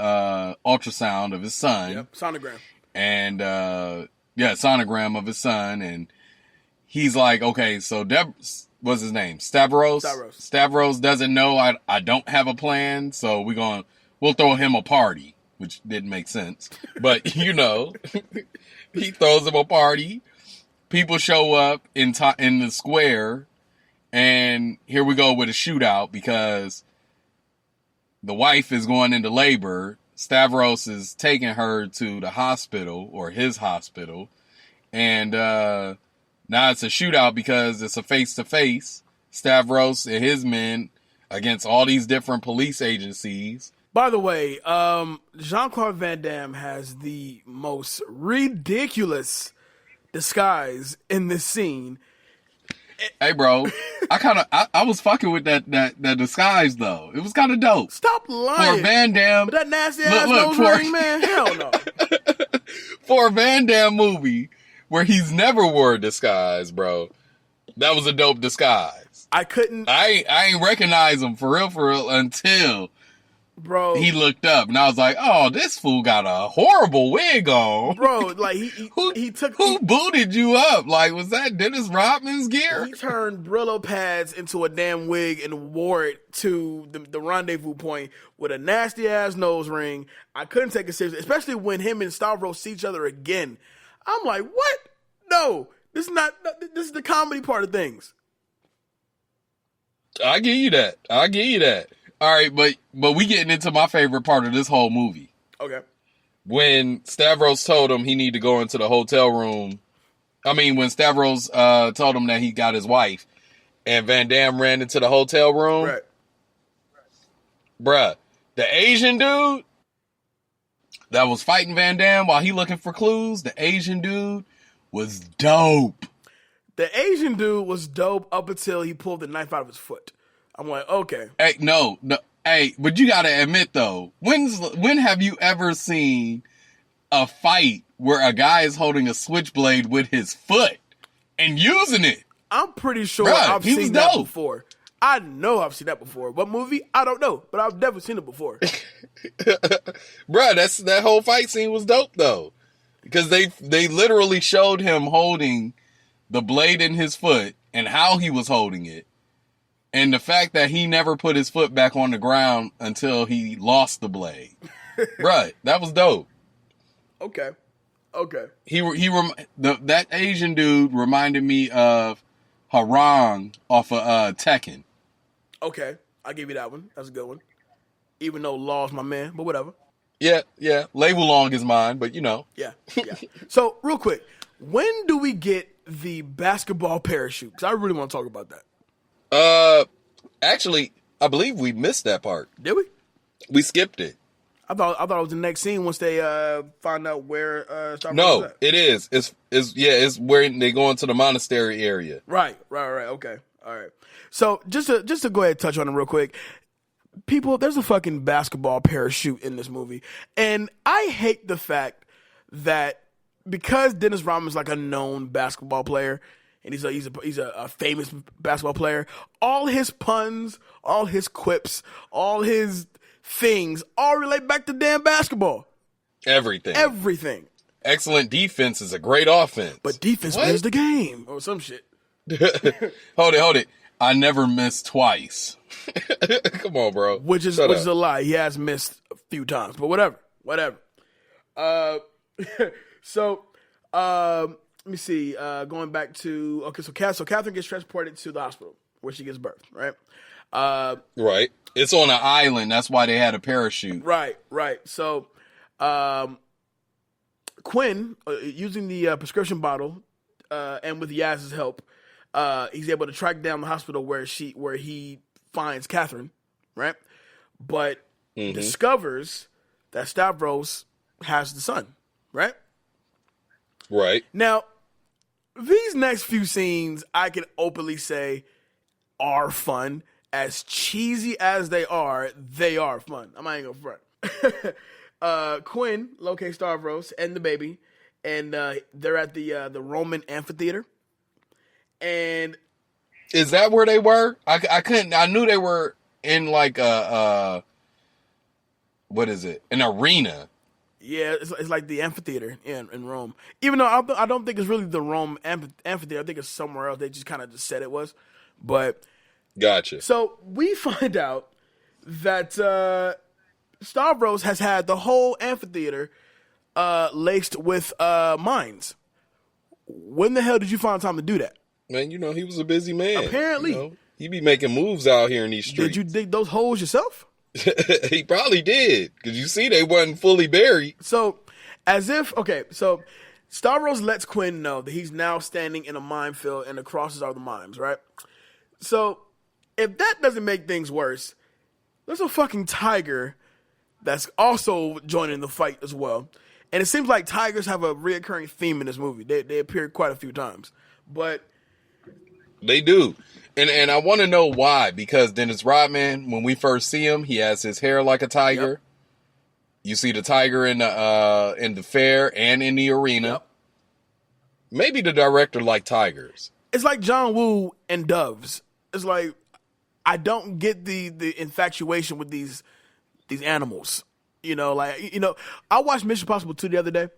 ultrasound of his son. Yep, sonogram. And, sonogram of his son. And he's like, okay, so what's his name? Stavros? Stavros doesn't know I don't have a plan, so we'll throw him a party, which didn't make sense. But, he throws him a party. People show up in the square. And here we go with a shootout because the wife is going into labor. Stavros is taking her to the hospital or his hospital. And now it's a shootout because it's a face-to-face. Stavros and his men against all these different police agencies. By the way, Jean-Claude Van Damme has the most ridiculous disguise in this scene. Hey, bro, I was fucking with that disguise, though. It was kind of dope. Stop lying. For Van Damme. But that nasty-ass nose ring, man, hell no. For a Van Damme movie where he's never wore a disguise, bro, that was a dope disguise. I ain't recognize him for real until... Bro, he looked up and I was like, "Oh, this fool got a horrible wig on." Bro, like who booted you up? Like, was that Dennis Rodman's gear? He turned Brillo pads into a damn wig and wore it to the rendezvous point with a nasty ass nose ring. I couldn't take it seriously, especially when him and Stavros see each other again. I'm like, what? No, this is the comedy part of things. I give you that. All right, but we getting into my favorite part of this whole movie. Okay. When Stavros told him he need to go into the hotel room. I mean, when Stavros told him that he got his wife, and Van Damme ran into the hotel room. Right. Bruh, the Asian dude that was fighting Van Damme while he looking for clues, the Asian dude was dope. The Asian dude was dope up until he pulled the knife out of his foot. I'm like, okay. Hey, no. Hey, but you gotta admit though, when have you ever seen a fight where a guy is holding a switchblade with his foot and using it? I'm pretty sure I've seen that before. I know I've seen that before. What movie? I don't know, but I've definitely seen it before. Bruh, that whole fight scene was dope though, because they literally showed him holding the blade in his foot and how he was holding it. And the fact that he never put his foot back on the ground until he lost the blade. Right. That was dope. Okay. That Asian dude reminded me of Harang off of Tekken. Okay. I'll give you that one. That's a good one. Even though Law's my man, but whatever. Yeah. Lei Wulong is mine, but you know. Yeah. So, real quick, when do we get the basketball parachute? Because I really want to talk about that. Actually, I believe we missed that part. Did we? We skipped it. I thought it was the next scene once they find out where Starbucks No, is at. it is. It's where they go into the monastery area. Right. Okay. All right. So just to go ahead and touch on it real quick. People, there's a fucking basketball parachute in this movie. And I hate the fact that because Dennis Rodman's like a known basketball player, and he's a famous basketball player, all his puns, all his quips, all his things all relate back to damn basketball. Everything. Excellent defense is a great offense. But defense wins the game. Or some shit. Hold it. I never missed twice. Come on, bro. Which is a lie. He has missed a few times. But whatever. So, let me see. Going back to so Catherine gets transported to the hospital where she gives birth, right? Right. It's on an island. That's why they had a parachute. Right. So, Quinn, using the prescription bottle, and with Yaz's help, he's able to track down the hospital where he finds Catherine, right? But discovers that Stavros has the son, right? Right. Now, these next few scenes, I can openly say, are fun. As cheesy as they are fun. I'm not even gonna front. Quinn locates Stavros and the baby, and they're at the Roman amphitheater. And is that where they were? I couldn't. I knew they were in like a what is it? An arena. Yeah, it's like the amphitheater in Rome. Even though I don't think it's really the Rome amphitheater. I think it's somewhere else. They just kind of just said it was, but. Gotcha. So we find out that Stavros has had the whole amphitheater laced with mines. When the hell did you find time to do that? Man, he was a busy man. Apparently. He be making moves out here in these streets. Did you dig those holes yourself? He probably did, because you see they wasn't fully buried. So Stavros lets Quinn know that he's now standing in a minefield and the crosses are the mines, right? So if that doesn't make things worse, there's a fucking tiger that's also joining the fight as well. And it seems like tigers have a reoccurring theme in this movie. They appear quite a few times. But they do. And I want to know why. Because Dennis Rodman, when we first see him, he has his hair like a tiger. Yep. You see the tiger in the fair and in the arena. Yep. Maybe the director liked tigers. It's like John Woo and doves. It's like, I don't get the infatuation with these animals. I watched Mission Impossible 2 the other day,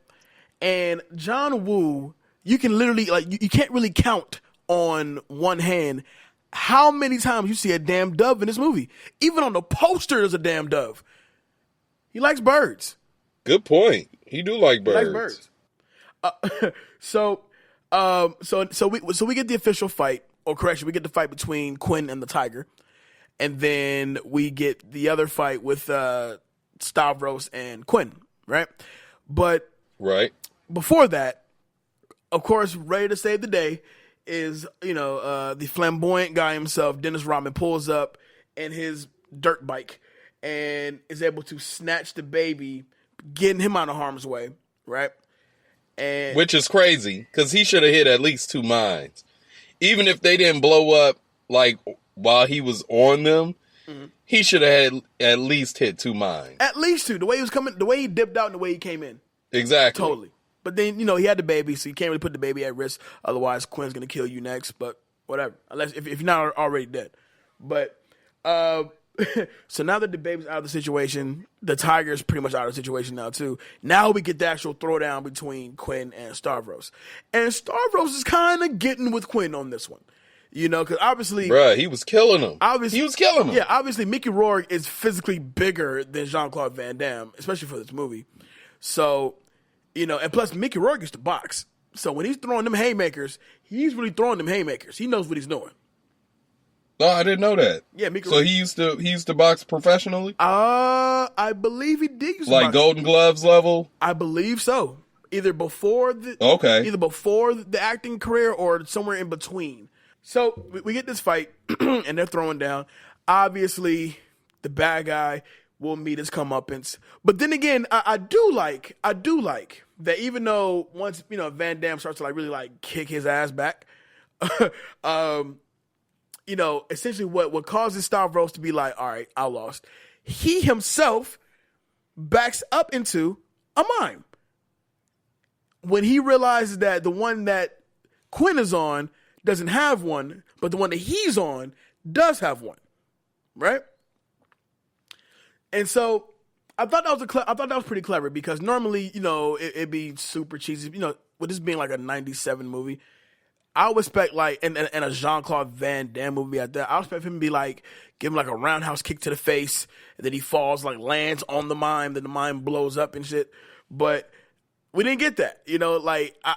and John Woo, you can literally, you can't really count on one hand how many times you see a damn dove in this movie. Even on the poster, there's a damn dove. He likes birds. Good point. He do like birds. He likes birds. So we get the official fight, or correction, we get the fight between Quinn and the tiger. And then we get the other fight with Stavros and Quinn, right? But before that, of course, ready to save the day is, the flamboyant guy himself, Dennis Rodman, pulls up in his dirt bike and is able to snatch the baby, getting him out of harm's way, right? And which is crazy, because he should have hit at least 2 mines. Even if they didn't blow up, while he was on them, he should have had at least hit 2 mines. At least 2. The way he was coming, the way he dipped out and the way he came in. Exactly. Totally. But then, he had the baby, so you can't really put the baby at risk. Otherwise, Quinn's going to kill you next. But whatever. Unless if you're not already dead. But, so now that the baby's out of the situation, the tiger's pretty much out of the situation now, too. Now we get the actual throwdown between Quinn and Stavros. And Stavros is kind of getting with Quinn on this one. Because obviously... Bruh, he was killing him. He was killing him. Yeah, obviously Mickey Rourke is physically bigger than Jean-Claude Van Damme, especially for this movie. So, and plus Mickey Rourke used to box. So when he's throwing them haymakers, he's really throwing them haymakers. He knows what he's doing. Oh, I didn't know that. Yeah, Mickey Rourke. So he used to box professionally? I believe he did use to box. Golden Gloves level? I believe so. Either before the acting career or somewhere in between. So we get this fight, and they're throwing down. Obviously, the bad guy will meet his comeuppance. But then again, I do like that even though once Van Damme starts to really kick his ass back, essentially what causes Stavros to be like, all right, I lost. He himself backs up into a mine when he realizes that the one that Quinn is on doesn't have one, but the one that he's on does have one, right? And so I thought that was pretty clever, because normally, it'd be super cheesy. With this being like a 97 movie, I would expect and a Jean-Claude Van Damme movie at that, I would expect him to be give him a roundhouse kick to the face, and then he falls, lands on the mine, then the mine blows up and shit. But we didn't get that.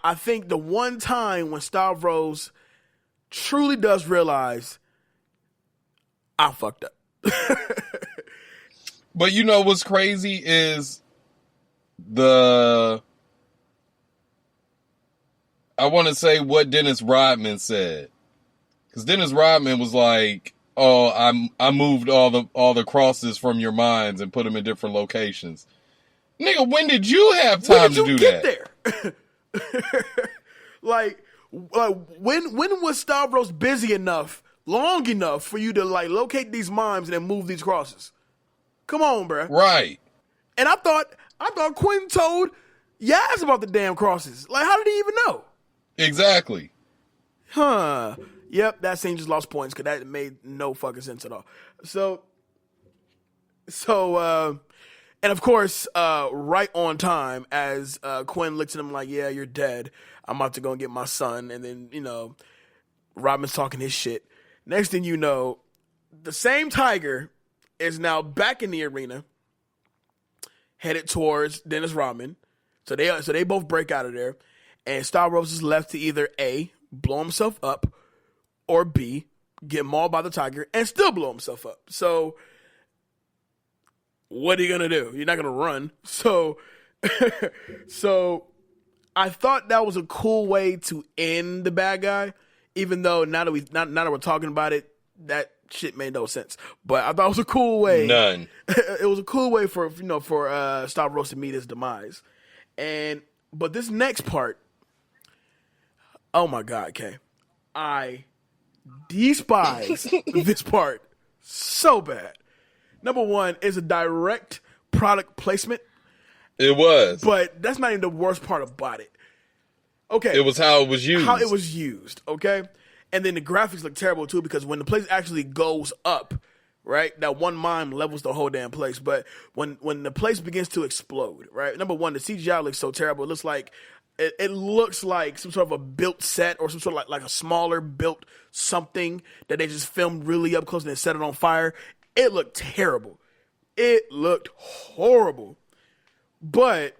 I think the one time when Stavros truly does realize I fucked up. But you know what's crazy is I want to say what Dennis Rodman said. Because Dennis Rodman was like, "Oh, I moved all the crosses from your minds and put them in different locations." Nigga, when did you have time to do that? There? like when was Stavros busy enough, long enough for you to like locate these mimes and then move these crosses? Come on, bruh. Right. And I thought Quinn told Yaz about the damn crosses. Like, how did he even know? Exactly. Huh. Yep, that scene just lost points because that made no fucking sense at all. So, and of course, right on time as Quinn looks at him like, yeah, you're dead. I'm about to go and get my son. And then, Rodman's talking his shit. Next thing you know, the same Tiger is now back in the arena, headed towards Dennis Rodman. So they both break out of there. And Stavros is left to either A, blow himself up, or B, get mauled by the Tiger and still blow himself up. So what are you going to do? You're not going to run. So I thought that was a cool way to end the bad guy, even though now that we're talking about it, that shit made no sense. But I thought it was a cool way. None. It was a cool way for Stavros to meet his demise. But this next part, oh my God, Kay. I despise this part so bad. Number one is a direct product placement. It was. But that's not even the worst part about it. Okay. It was how it was used. How it was used, okay? And then the graphics look terrible too because when the place actually goes up, right, that one mime levels the whole damn place. But when the place begins to explode, right, number one, the CGI looks so terrible. It looks like it looks like some sort of a built set or some sort of like a smaller built something that they just filmed really up close and then set it on fire. It looked terrible. It looked horrible. But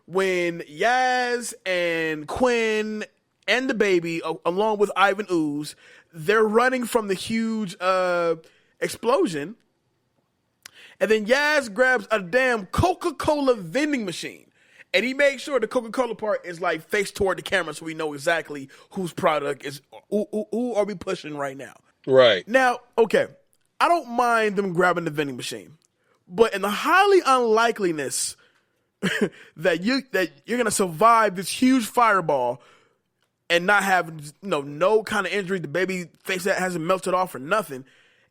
when Yaz and Quinn and the baby, along with Ivan Ooze, they're running from the huge explosion, and then Yaz grabs a damn Coca-Cola vending machine. And he makes sure the Coca-Cola part is like faced toward the camera so we know exactly whose product is, who are we pushing right now. Right. Now, okay, I don't mind them grabbing the vending machine. But in the highly unlikeliness that you're going to survive this huge fireball and not have no kind of injury, the baby face that hasn't melted off or nothing,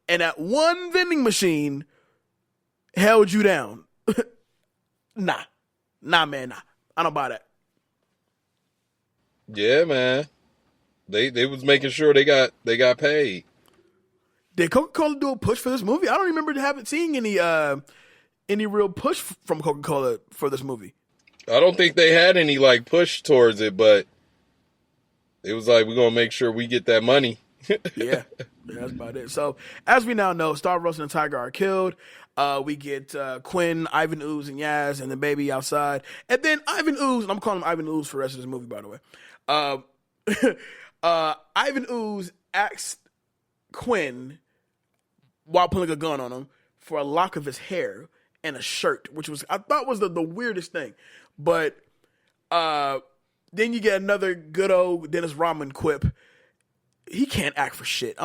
and that one vending machine held you down. Nah, man, nah. I don't buy that. Yeah, man. They was making sure they got paid. Did Coca-Cola do a push for this movie? I don't remember seeing any real push from Coca-Cola for this movie. I don't think they had any like push towards it, but it was like, we're gonna make sure we get that money. Yeah, that's about it. So as we now know, Stavros and the Tiger are killed. We get Quinn, Ivan Ooze, and Yaz, and the baby outside. And then Ivan Ooze, and I'm calling him Ivan Ooze for the rest of this movie, by the way. Ivan Ooze asks Quinn, while pulling a gun on him, for a lock of his hair and a shirt, which I thought was the weirdest thing. But then you get another good old Dennis Rodman quip. He can't act for shit.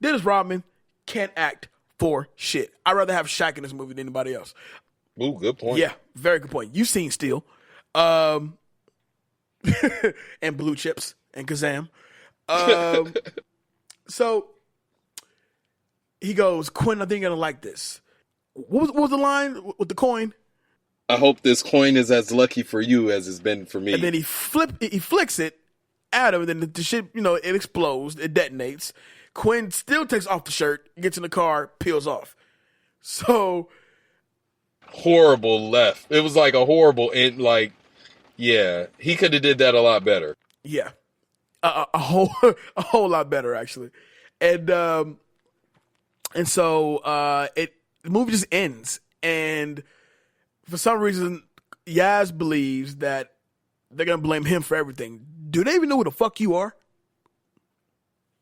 Dennis Rodman can't act for shit. I'd rather have Shaq in this movie than anybody else. Ooh, good point. Yeah, very good point. You've seen Steel. And Blue Chips and Kazam. So he goes, Quinn, I think you're going to like this. What was the line with the coin? I hope this coin is as lucky for you as it's been for me. And then he flicks it at him, and then the shit, it explodes, it detonates. Quinn still takes off the shirt, gets in the car, peels off. So horrible left. It was like a horrible end. Like, yeah, he could have did that a lot better. Yeah, a whole lot better actually. And so the movie just ends, and for some reason, Yaz believes that they're gonna blame him for everything. Do they even know who the fuck you are?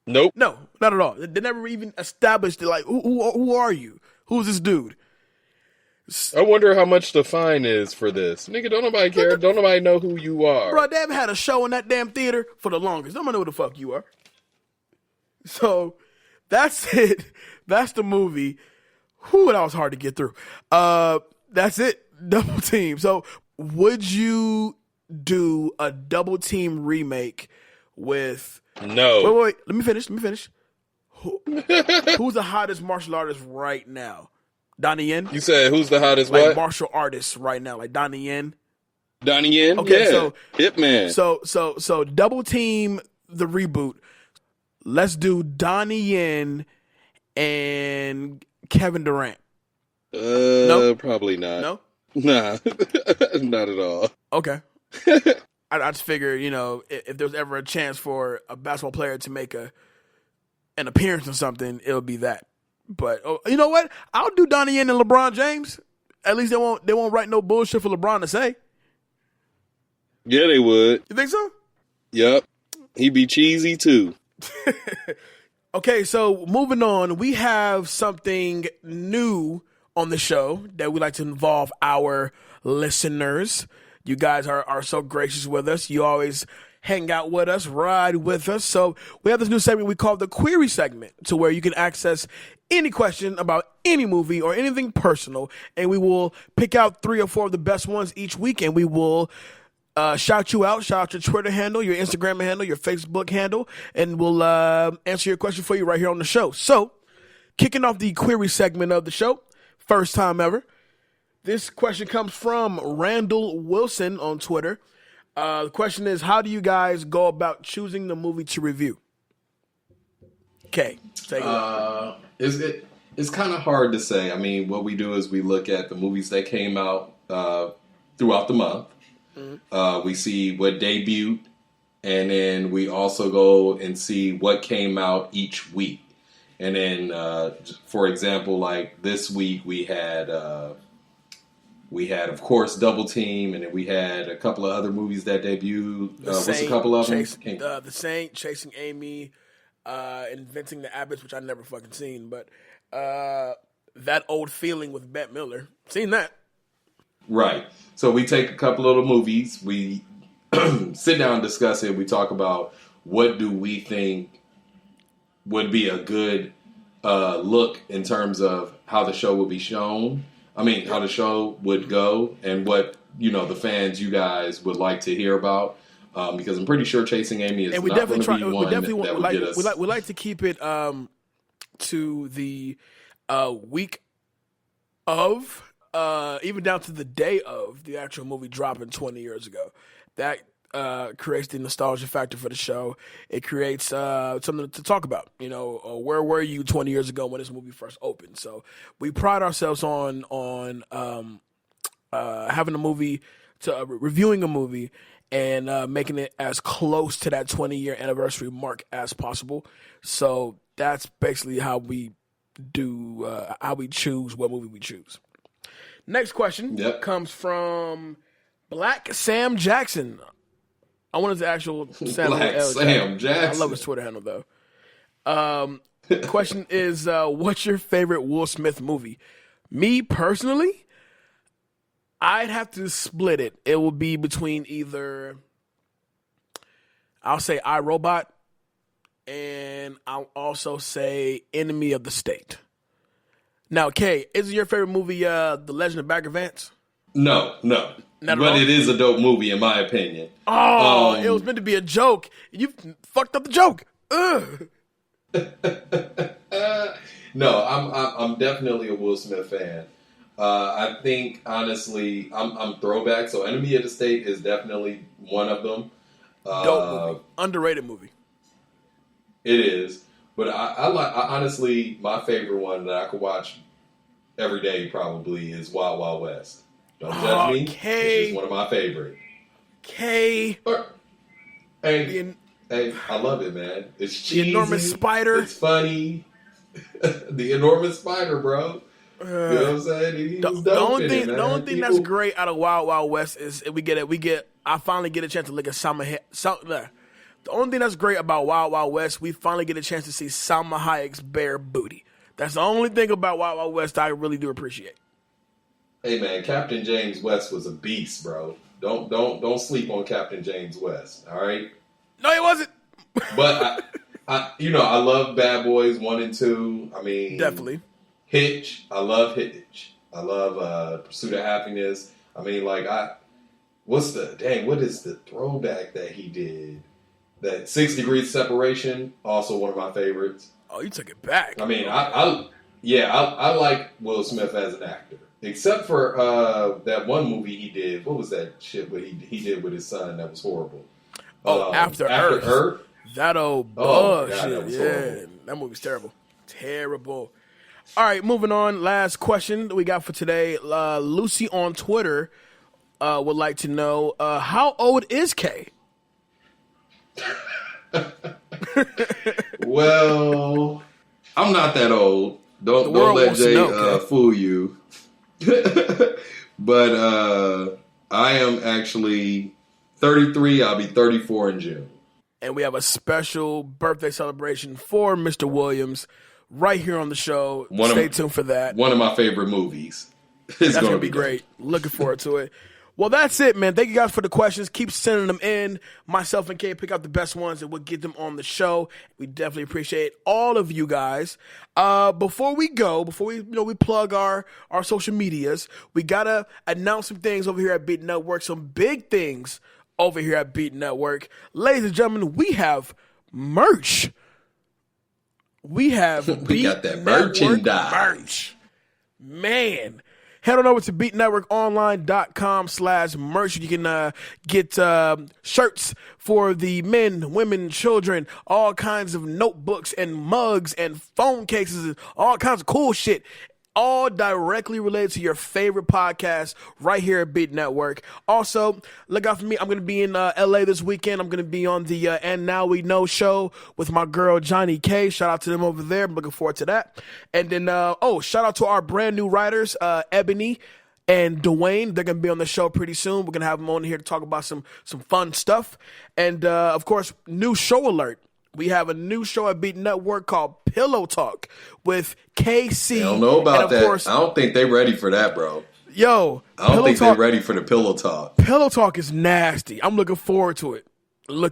Nope. No, Not at all. They never even established it. Like, who are you? Who's this dude? I wonder how much the fine is for this. Nigga, don't nobody care. Don't nobody know who you are. Bro, they haven't had a show in that damn theater for the longest. Nobody know who the fuck you are. So, that's it. That's the movie. Whew, that was hard to get through. That's it. Double Team. So, would you do a Double Team remake with... No. Wait. Let me finish. Who's the hottest martial artist right now? Donnie Yen? You said who's the hottest like what? Martial artist right now, like Donnie Yen. Donnie Yen? Okay, yeah. so Hitman. So Double Team the reboot. Let's do Donnie Yen and Kevin Durant. Nope. Probably not. No? Nah. Not at all. Okay. I just figured, if there's ever a chance for a basketball player to make an appearance or something, it'll be that. But you know what? I'll do Donnie Yen and LeBron James. At least they won't write no bullshit for LeBron to say. Yeah, they would. You think so? Yep. He'd be cheesy too. Okay, so moving on, we have something new on the show that we like to involve our listeners. You guys are so gracious with us. You always hang out with us, ride with us. So we have this new segment we call the Query segment, to where you can access any question about any movie or anything personal, and we will pick out 3 or 4 of the best ones each week, and we will shout you out, shout out your Twitter handle, your Instagram handle, your Facebook handle, and we'll answer your question for you right here on the show. So, kicking off the Query segment of the show, first time ever. This question comes from Randall Wilson on Twitter. The question is, how do you guys go about choosing the movie to review? Okay, take it. It's kind of hard to say. I mean, what we do is we look at the movies that came out throughout the month. Mm-hmm. We see what debuted, and then we also go and see what came out each week. And then, for example, like this week we had, of course, Double Team, and then we had a couple of other movies that debuted. What's a couple of them? The Saint, Chasing Amy, Inventing the Abbots, which I never fucking seen, but That Old Feeling with Bette Miller. Seen that. Right. So we take a couple of the movies, we sit down and discuss it, we talk about what do we think would be a good look in terms of how the show would be shown. I mean, how the show would go, and what, the fans, you guys, would like to hear about. Because I'm pretty sure Chasing Amy is not going to be one that would get us. We like to keep it to the week of, even down to the day of the actual movie dropping 20 years ago. That creates the nostalgia factor for the show. It creates something to talk about. Where were you 20 years ago when this movie first opened? So we pride ourselves on having a movie, reviewing a movie, and making it as close to that 20-year anniversary mark as possible. So that's basically how we do, how we choose what movie we choose. Next question comes from Black Sam Jackson. I wanted the actual Sam Jackson. I love his Twitter handle, though. Question is, what's your favorite Will Smith movie? Me, personally, I'd have to split it. It will be between either, I'll say iRobot, and I'll also say Enemy of the State. Now, Kay, is your favorite movie The Legend of Bagger Vance? No. But it is a dope movie, in my opinion. Oh, it was meant to be a joke. You fucked up the joke. No, I'm definitely a Will Smith fan. I think, honestly, I'm throwback, so Enemy of the State is definitely one of them. Dope movie. Underrated movie. It is. But I honestly, my favorite one that I could watch every day probably is Wild Wild West. Don't judge me. It's just one of my favorite. Hey, I love it, man. It's cheesy. The Enormous Spider. It's funny. The Enormous Spider, bro. You know what I'm saying? The only thing that's great out of Wild Wild West is I finally get a chance to look at The only thing that's great about Wild Wild West, we finally get a chance to see Salma Hayek's bare booty. That's the only thing about Wild Wild West I really do appreciate. Hey man, Captain James West was a beast, bro. Don't sleep on Captain James West. All right. No, he wasn't. But I love Bad Boys 1 and 2. I mean, definitely. Hitch. I love Hitch. I love Pursuit of Happiness. I mean, like what is the throwback that he did? That 6 Degrees Separation, also one of my favorites. Oh, you took it back. I mean, I like Will Smith as an actor. Except for that one movie he did. What was that shit what he did with his son that was horrible? After Earth. That old bullshit. Horrible. That movie's terrible. Terrible. All right, moving on. Last question that we got for today. Lucy on Twitter would like to know, how old is Kay? Well, I'm not that old. Don't let Jay fool you. But I am actually 33. I'll be 34 in June. And we have a special birthday celebration for Mr. Williams right here on the show. Stay tuned for that. One of my favorite movies. That's going to be great. Looking forward to it. Well, that's it, man. Thank you guys for the questions. Keep sending them in. Myself and Kay pick out the best ones and we'll get them on the show. We definitely appreciate all of you guys. Before we plug our social medias, we gotta announce some things over here at Beat Network. Some big things over here at Beat Network. Ladies and gentlemen, we have merch. We have we got that merchandise. Merch. Man. Head on over to beatnetworkonline.com/merch. You can get shirts for the men, women, children, all kinds of notebooks and mugs and phone cases and all kinds of cool shit. All directly related to your favorite podcast right here at Beat Network. Also, look out for me. I'm going to be in LA this weekend. I'm going to be on the And Now We Know show with my girl, Johnny K. Shout out to them over there. I'm looking forward to that. And then, shout out to our brand new writers, Ebony and Dwayne. They're going to be on the show pretty soon. We're going to have them on here to talk about some fun stuff. And, of course, new show alert. We have a new show at Beat Network called Pillow Talk with KC. I don't know about that. Course, I don't think they're ready for that, bro. Yo. I don't think they're ready for the Pillow Talk. Pillow Talk is nasty. I'm looking forward to it. This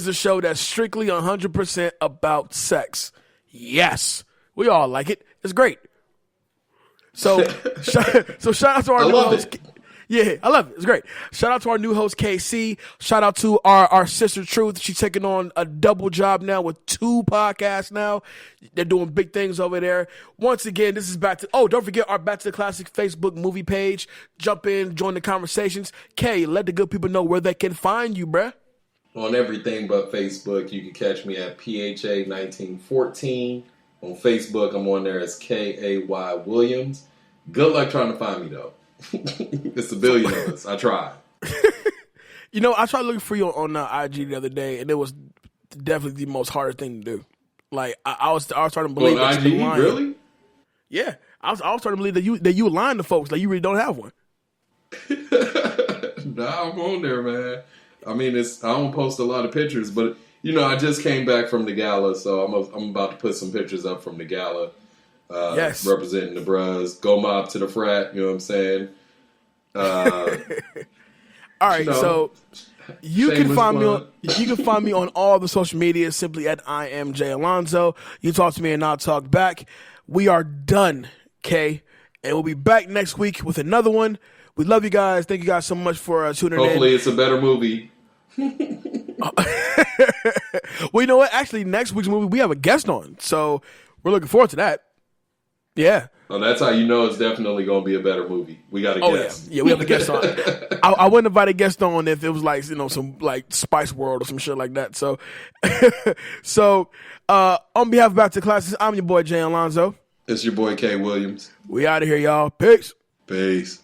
is a show that's strictly 100% about sex. Yes. We all like it. It's great. So shout out to our new host. Yeah, I love it. It's great. Shout out to our new host, KC. Shout out to our sister, Truth. She's taking on a double job now with 2 podcasts now. They're doing big things over there. Once again, this is don't forget our Back to the Classic Facebook movie page. Jump in, join the conversations. Kay, let the good people know where they can find you, bruh. On everything but Facebook, you can catch me at PHA1914. On Facebook, I'm on there as KAY Williams. Good luck trying to find me, though. It's a billion of us. I tried. I tried looking for you on IG the other day, and it was definitely the most hardest thing to do. Like I was starting to believe that you lying. Really? Yeah, I was starting to believe that you lying to folks. Like you really don't have one. Nah, I'm on there, man. I mean, I don't post a lot of pictures, but I just came back from the gala, so I'm about to put some pictures up from the gala. Yes. Representing the bros. Go mob to the frat, you know what I'm saying? All right, so you can find me on all the social media simply at I am Jay Alonzo. You talk to me and I'll talk back. We are done, Kay, and we'll be back next week with another one. We love you guys. Thank you guys so much for tuning in. Hopefully it's a better movie. Well, you know what? Actually, next week's movie we have a guest on, so we're looking forward to that. Yeah. Oh, that's how you know it's definitely going to be a better movie. We got a guest. Yeah, we have a guest on. I wouldn't invite a guest on if it was like, some like Spice World or some shit like that. So, on behalf of Back to Classes, I'm your boy Jay Alonzo. It's your boy Kay Williams. We out of here, y'all. Peace. Peace.